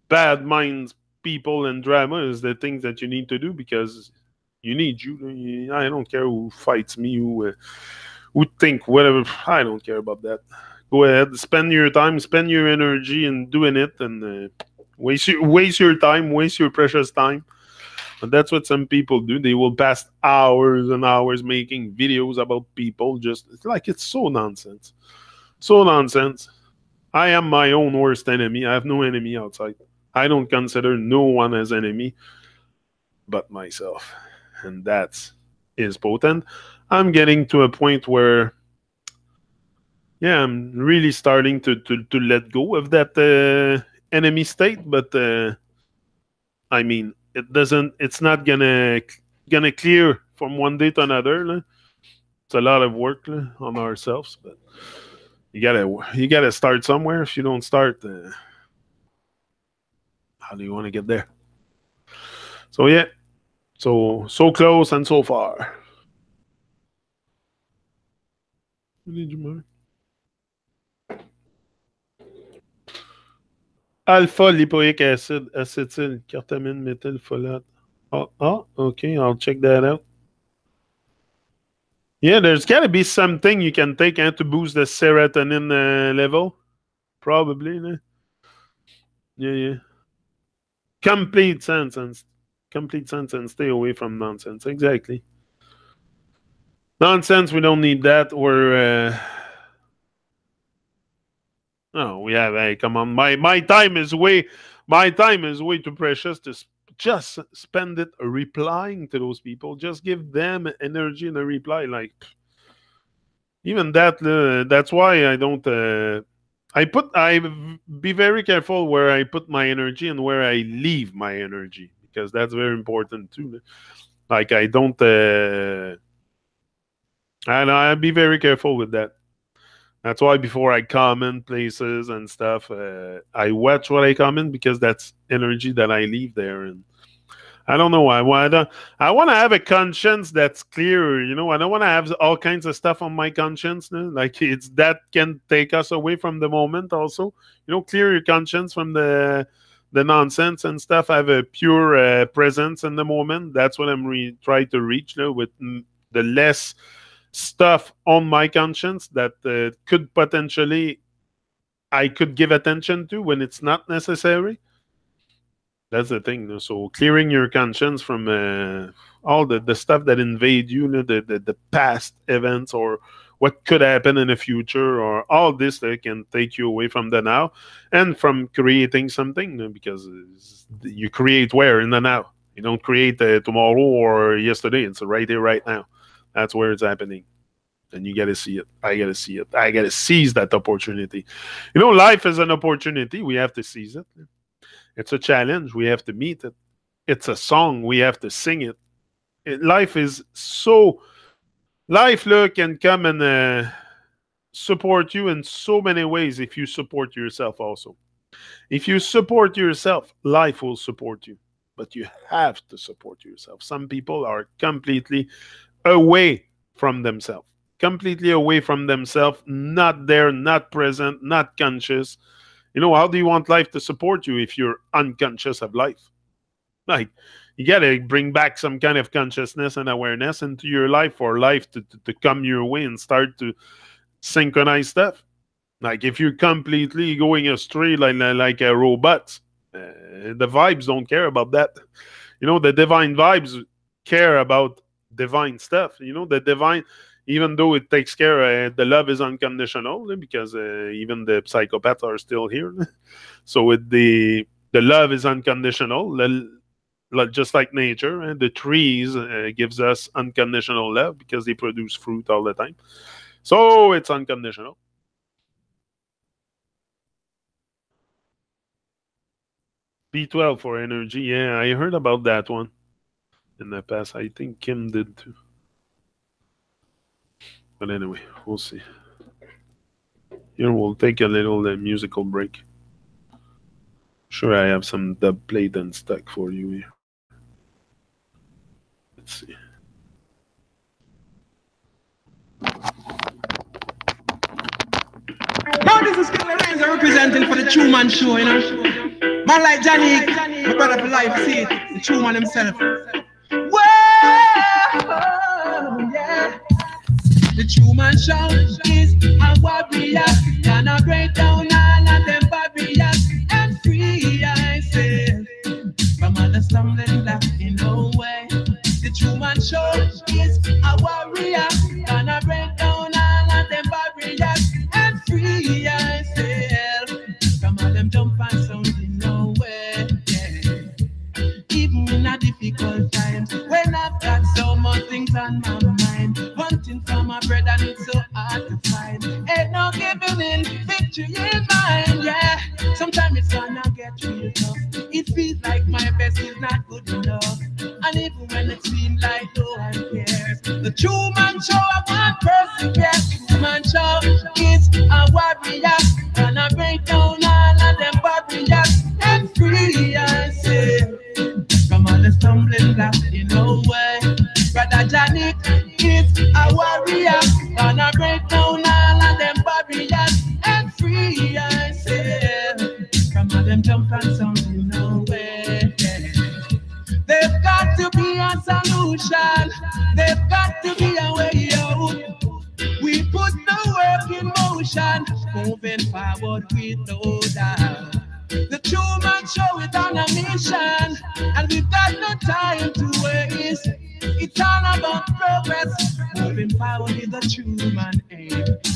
S3: bad minds, people, and drama is the things that you need to do because you need you. I don't care who fights me, who think whatever. I don't care about that. Go ahead, spend your time, spend your energy in doing it, and waste your time, waste your precious time. And that's what some people do. They will pass hours and hours making videos about people. Just it's so nonsense. So nonsense. I am my own worst enemy. I have no enemy outside. I don't consider no one as enemy but myself. And that is potent. I'm getting to a point where I'm really starting to let go of that enemy state, but I mean it's not gonna clear from one day to another. It's a lot of work on ourselves, but you gotta start somewhere. If you don't start, how do you want to get there? So yeah, so close and so far. Did you mark? Alpha lipoic acid, acetyl, cartamine, methylfolate. Okay, I'll check that out. Yeah, there's got to be something you can take to boost the serotonin level. Probably. Yeah. Complete sense and stay away from nonsense. Exactly. Nonsense, we don't need that. No, we have. Hey, come on. My time is way too precious to just spend it replying to those people. Just give them energy in a reply. Like even that. That's why I don't. I be very careful where I put my energy and where I leave my energy, because that's very important too. Like I don't, and I be very careful with that. That's why before I comment places and stuff, I watch what I comment, because that's energy that I leave there. And I don't know. I want to have a conscience that's clear. You know, I don't want to have all kinds of stuff on my conscience. No? Like it's that can take us away from the moment. Also, you know, clear your conscience from the nonsense and stuff. Have a pure presence in the moment. That's what I'm trying to reach. You know, with the less stuff on my conscience that could potentially I could give attention to when it's not necessary. That's the thing. So clearing your conscience from all the stuff that invade you, the past events or what could happen in the future, or all this that can take you away from the now and from creating something, because you create where in the now. You don't create tomorrow or yesterday. It's right here, right now. That's where it's happening. And you got to see it. I got to see it. I got to seize that opportunity. You know, life is an opportunity. We have to seize it. It's a challenge. We have to meet it. It's a song. We have to sing it. Life is so... Life, look, can come and support you in so many ways if you support yourself also. If you support yourself, life will support you. But you have to support yourself. Some people are completely away from themselves. Completely away from themselves, not there, not present, not conscious. You know, how do you want life to support you if you're unconscious of life? Like, you got to bring back some kind of consciousness and awareness into your life for life to come your way and start to synchronize stuff. Like, if you're completely going astray like a robot, the vibes don't care about that. You know, the divine vibes care about divine stuff. You know, the divine... Even though it takes care, the love is unconditional, because even the psychopaths are still here. So the love is unconditional, just like nature. And the trees gives us unconditional love because they produce fruit all the time. So it's unconditional. B12 for energy. Yeah, I heard about that one in the past. I think Kim did too. But anyway, we'll see. Here, we'll take a little musical break. Sure, I have some dub plate and stuck for you here. Let's see.
S4: Now this is Killer Rains representing for the True Man Show, you know. Man like Johnny, my brother for life, see it, the True Man himself. Whoa, yeah. The True Man Show is a warrior, gonna break down all of them barriers and free ourselves from all the stumbling blocks in no way. The True Man Show is a warrior, gonna break down all of them barriers and free ourselves from all them jump and sound in no way. Yeah. Even in a difficult times, when I've got so much things on my mind, hunting for my bread and it's so hard to find. Ain't no giving in, victory in mind, yeah. Sometimes it's gonna get real tough. It feels like my best is not good enough. And even when it seems like no one cares, the True Man Show, I want persevere. True Man Show is a warrior, gonna break down all of them barriers and free ourselves from all the stumbling blocks in no way. Brother Johnny is a warrior, gonna break down all of them barriers and free ourselves from all them jump and sound in no way. They've got to be a solution, they've got to be a way out. We put the work in motion, moving forward with no doubt. The True Man Show is on a mission, and we've got no time to waste. It's all about progress, moving forward with the True Man aim.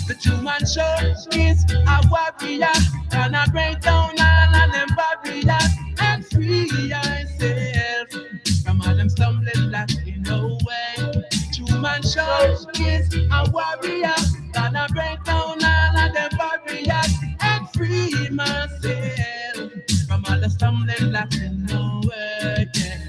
S4: The True Man Show is a warrior, gonna break down all of them barriers and free ourselves from all them stumbling blocks in no way. True Man Show is a warrior, gonna break down all of them barriers and that in nowhere, yeah.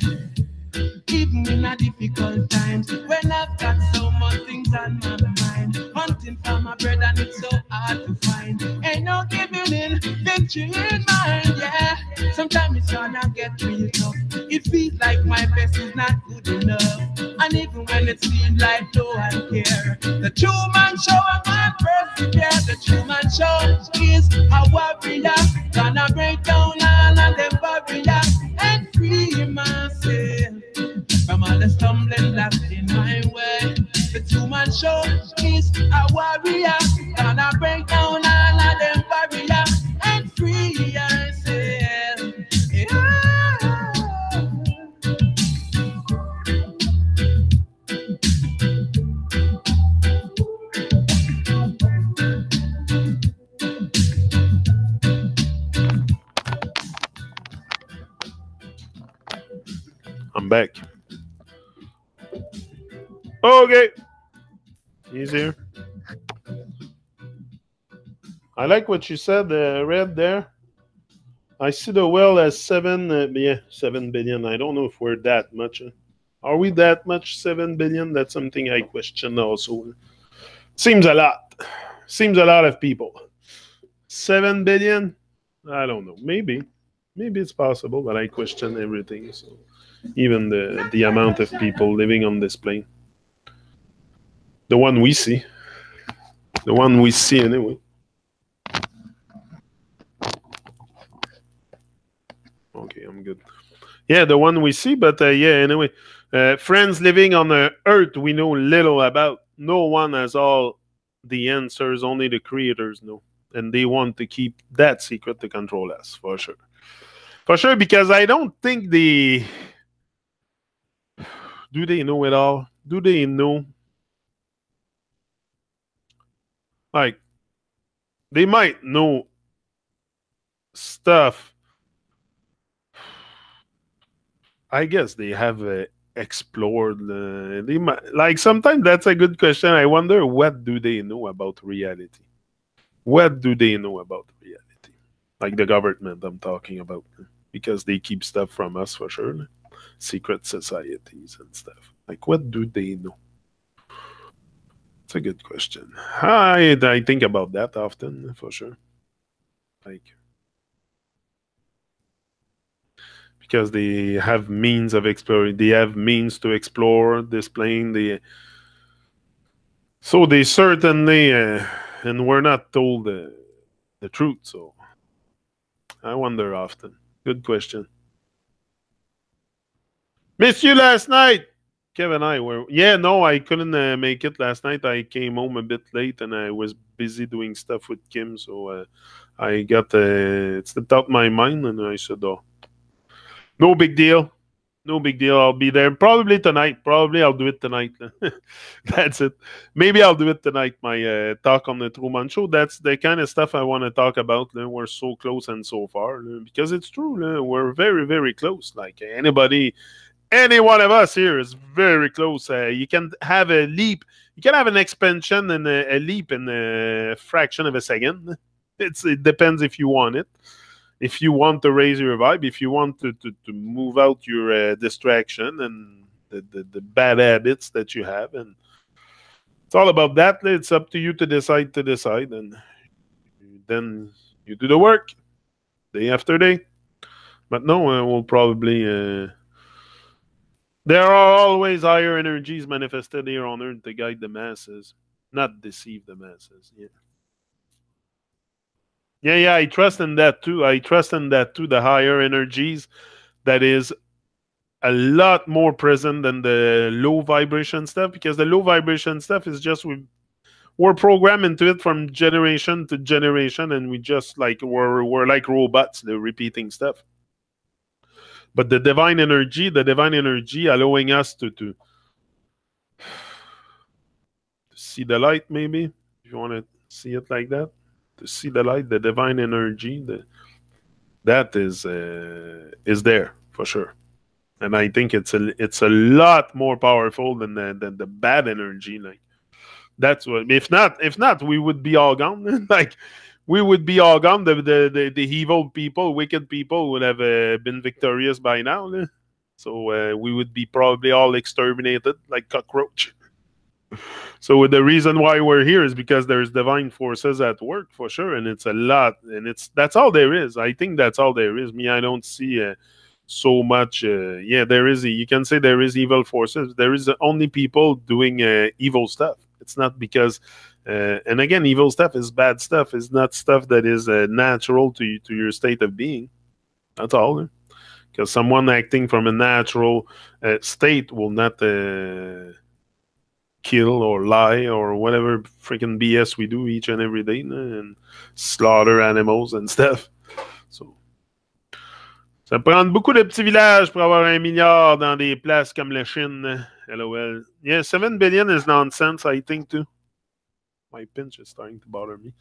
S4: Even in a difficult times, when I've got so much things on my mind, hunting for my bread and it's so hard to find. Ain't no giving in, victory in mind, yeah. Sometimes it's gonna get real tough. It feels like my best is not good enough. And even when it seems like no one care, the true man show and man persevere. The true man show is a warrior, gonna break down all of them barriers and free myself from all the stumbling blocks in my way. The true man show is a warrior, gonna break down all of them barriers and free myself. Yeah.
S3: I'm back. Okay. Easier. I like what you said, Red, there. I see the well as 7 billion. I don't know if we're that much. Are we that much, 7 billion? That's something I question also. Seems a lot. Seems a lot of people. 7 billion? I don't know. Maybe. Maybe it's possible, but I question everything. So even the amount of people living on this plane. The one we see. The one we see anyway. Okay, I'm good. Yeah, the one we see, but yeah, anyway. Friends living on the earth we know little about. No one has all the answers, only the creators know. And they want to keep that secret to control us, for sure. For sure, because I don't think they... Do they know it all? Do they know? Like, they might know stuff. I guess they have explored. They might, like, sometimes that's a good question. I wonder, what do they know about reality? What do they know about reality? Like the government I'm talking about. Because they keep stuff from us, for sure. Secret societies and stuff. Like, what do they know? It's a good question. I think about that often, for sure. Like, because they have means of exploring. They have means to explore this plane. So they certainly, and we're not told the truth. So I wonder often. Good question. Missed you last night. Kevin and I were... Yeah, no, I couldn't make it last night. I came home a bit late and I was busy doing stuff with Kim. So I got... it slipped out my mind and I said, oh, no big deal. No big deal. I'll be there probably tonight. Probably I'll do it tonight. That's it. Maybe I'll do it tonight, my talk on the Truman Show. That's the kind of stuff I want to talk about. We're so close and so far. Because it's true. We're very, very close. Like anybody... Any one of us here is very close. You can have a leap. You can have an expansion and a leap in a fraction of a second. It depends if you want it. If you want to raise your vibe, if you want to move out your distraction and the bad habits that you have. And it's all about that. It's up to you to decide. And then you do the work day after day. But no, we'll probably... there are always higher energies manifested here on Earth to guide the masses, not deceive the masses. Yeah, I trust in that too. The higher energies, that is a lot more present than the low vibration stuff, because the low vibration stuff is just we're programmed into it from generation to generation, and we just like we're like robots, they're repeating stuff. But the divine energy allowing us to see the light, maybe, if you want to see it like that, to see the light, the divine energy, that is there for sure. And I think it's a lot more powerful than the bad energy. Like that's what. If not, we would be all gone. Like we would be all gone. The evil people, wicked people would have been victorious by now. So we would be probably all exterminated like cockroach. So the reason why we're here is because there's divine forces at work for sure, and it's a lot, and that's all there is. I think that's all there is. Me, I don't see so much. Yeah, there is. You can say there is evil forces. There is only people doing evil stuff. It's not because, and again, evil stuff is bad stuff. It's not stuff that is natural to your state of being. That's all. Because someone acting from a natural state will not kill or lie or whatever freaking BS we do each and every day and slaughter animals and stuff. So, ça prend beaucoup de petits villages pour avoir 1 milliard dans des places comme la Chine. LOL. Yeah, 7 billion is nonsense, I think, too. My pinch is starting to bother me.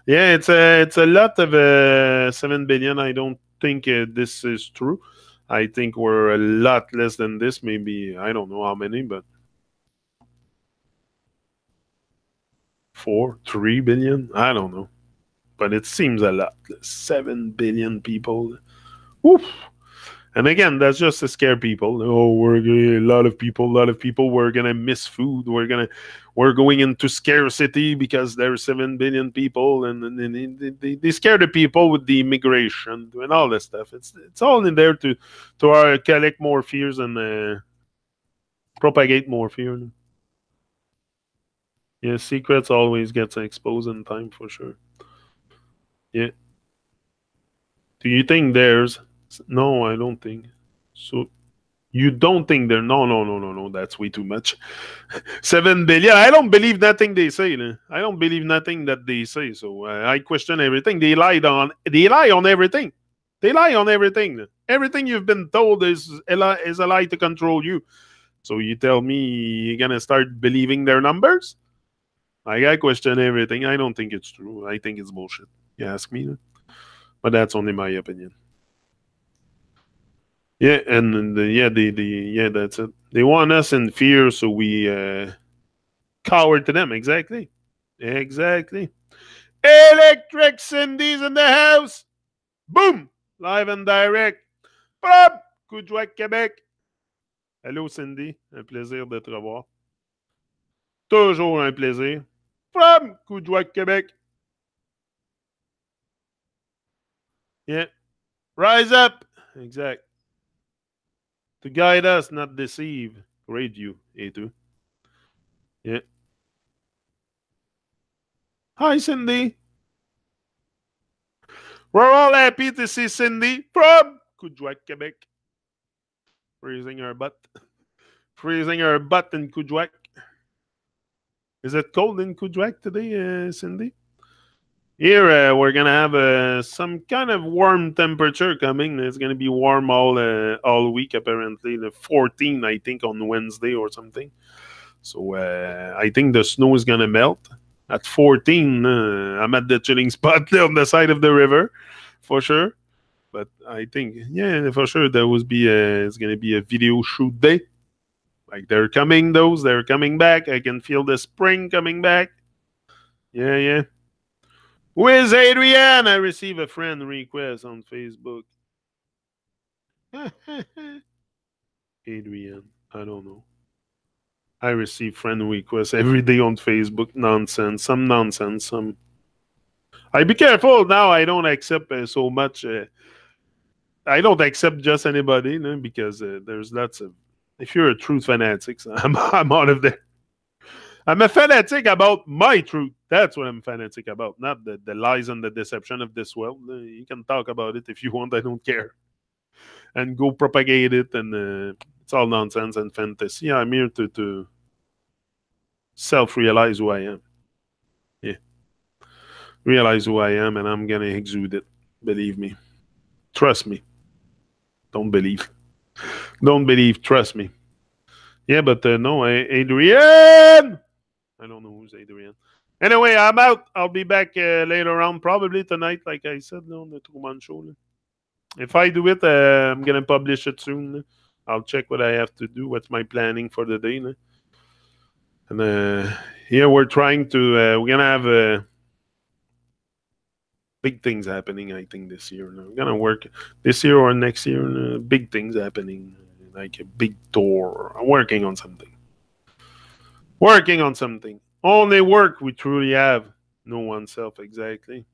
S3: Yeah, it's a lot of 7 billion. I don't think this is true. I think we're a lot less than this. Maybe, I don't know how many, but 4, 3 billion? I don't know. But it seems a lot. 7 billion people. Oof. And again, that's just to scare people. Oh, we're a lot of people. We're gonna miss food. We're going into scarcity because there's 7 billion people, and they scare the people with the immigration and all this stuff. It's all in there to collect more fears and propagate more fear. Yeah, secrets always gets exposed in time for sure. Yeah. Do you think there's... No, I don't think. So you don't think there... No. That's way too much. 7 billion. I don't believe nothing they say. I don't believe nothing that they say. So I question everything. They lie on everything. They lie on everything. Everything you've been told is a lie to control you. So you tell me you're gonna start believing their numbers? I question everything. I don't think it's true. I think it's bullshit. You ask me. But that's only my opinion. Yeah, and that's it. They want us in fear, so we cower to them. Exactly. Electric Cindy's in the house. Boom! Live and direct. From Coudjoie, Québec. Allô, Cindy. Un plaisir de te revoir. Toujours un plaisir. From Coudjoie, Québec. Yeah. Rise up. Exact. To guide us, not deceive. Radio, A2. Yeah. Hi, Cindy. We're all happy to see Cindy from Coudjoie, Québec. Freezing her butt. Freezing her butt in Coudjoie. Is it cold in Coudjoie today, Cindy? Here, we're going to have some kind of warm temperature coming. It's going to be warm all week, apparently. The 14, I think, on Wednesday or something. So I think the snow is going to melt. At 14, I'm at the chilling spot on the side of the river, for sure. But I think, yeah, for sure, it's going to be a video shoot day. Like, they're coming back. I can feel the spring coming back. Yeah. Who is Adrian? I receive a friend request on Facebook. Adrian, I don't know. I receive friend requests every day on Facebook. Some nonsense. I be careful now. I don't accept so much. I don't accept just anybody, because there's lots of... If you're a truth fanatic, I'm out of there. I'm a fanatic about my truth. That's what I'm fanatic about, not the lies and the deception of this world. You can talk about it if you want. I don't care. And go propagate it, and it's all nonsense and fantasy. I'm here to self-realize who I am. Yeah. Realize who I am, and I'm going to exude it. Believe me. Trust me. Don't believe. Don't believe. Trust me. Yeah, but no, Adrian! I don't know who's Adrian. Anyway, I'm out. I'll be back later on, probably tonight, like I said, on the Truman Show. If I do it, I'm going to publish it soon. I'll check what I have to do, what's my planning for the day. And here we're trying to, we're going to have big things happening, I think, this year. I'm going to work this year or next year. Big things happening, like a big tour. I'm working on something. Working on something. Only work we truly have. Know oneself exactly.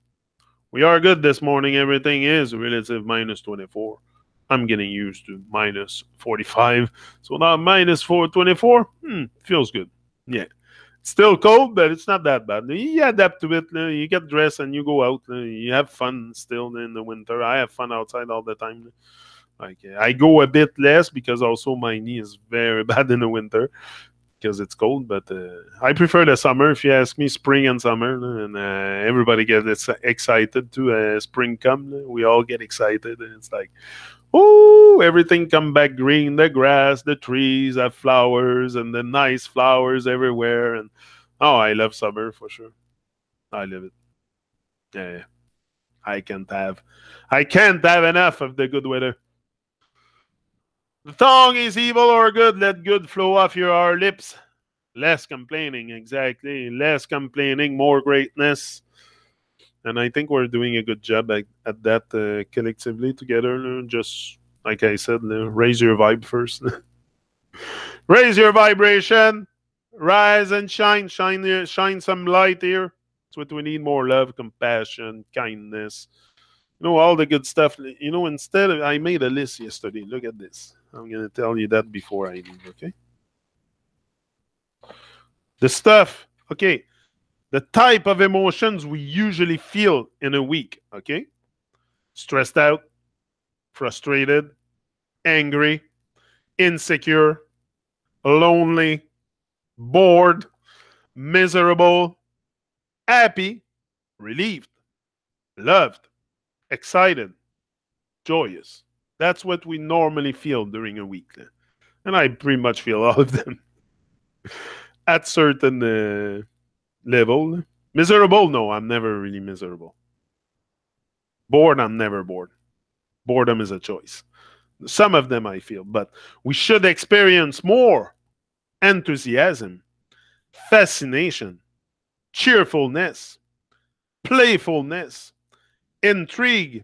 S3: We are good this morning. Everything is relative minus 24. I'm getting used to minus 45. So now minus 424. Feels good. Yeah. Still cold, but it's not that bad. You adapt to it. You get dressed and you go out. You have fun still in the winter. I have fun outside all the time. Like I go a bit less because also my knee is very bad in the winter because it's cold. But I prefer the summer. If you ask me, spring and summer, and everybody gets excited to spring come. We all get excited, and it's like, oh, everything come back green. The grass, the trees have flowers, and the nice flowers everywhere. And oh, I love summer for sure. I love it. Yeah. I can't have enough of the good weather. The tongue is evil or good. Let good flow off your lips. Less complaining, exactly. Less complaining, more greatness. And I think we're doing a good job at that collectively together. Just like I said, raise your vibe first. Raise your vibration. Rise and shine. Shine some light here. That's what we need: more love, compassion, kindness. All the good stuff. Instead of, I made a list yesterday. Look at this. I'm going to tell you that before I leave, okay? The stuff, okay? The type of emotions we usually feel in a week, okay? Stressed out, frustrated, angry, insecure, lonely, bored, miserable, happy, relieved, loved, excited, joyous. That's what we normally feel during a week. And I pretty much feel all of them at certain level. Miserable? No, I'm never really miserable. Bored? I'm never bored. Boredom is a choice. Some of them I feel, but we should experience more enthusiasm, fascination, cheerfulness, playfulness, intrigue,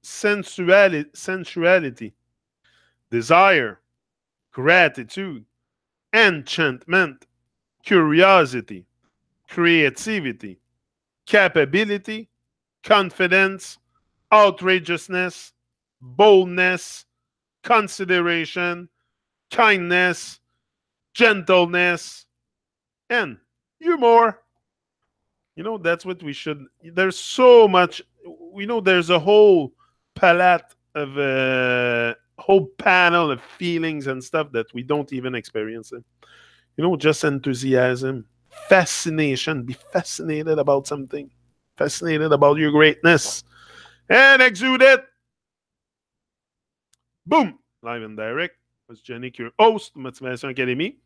S3: sensuality, desire, gratitude, enchantment, curiosity, creativity, capability, confidence, outrageousness, boldness, consideration, kindness, gentleness, and humor. That's what we should. There's so much. There's a whole palette of whole panel of feelings and stuff that we don't even experience it. Just enthusiasm, fascination. Be fascinated about something. Fascinated about your greatness. And exude it. Boom! Live and direct. Was Jenny, your host, Motivation Academy.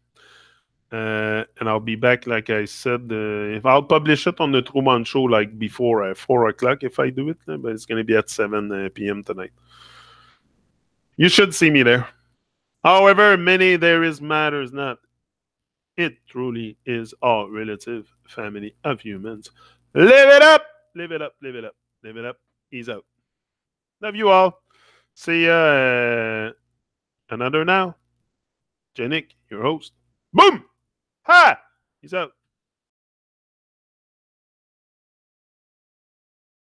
S3: And I'll be back, like I said. If I'll publish it on the Truman Show, like before 4 o'clock, if I do it, but it's going to be at 7 p.m. tonight. You should see me there. However many there is matters not. It truly is all relative family of humans. Live it up! Live it up, live it up, live it up. Ease out. Love you all. See ya another now. Janik, your host. Boom! Ha! He's out.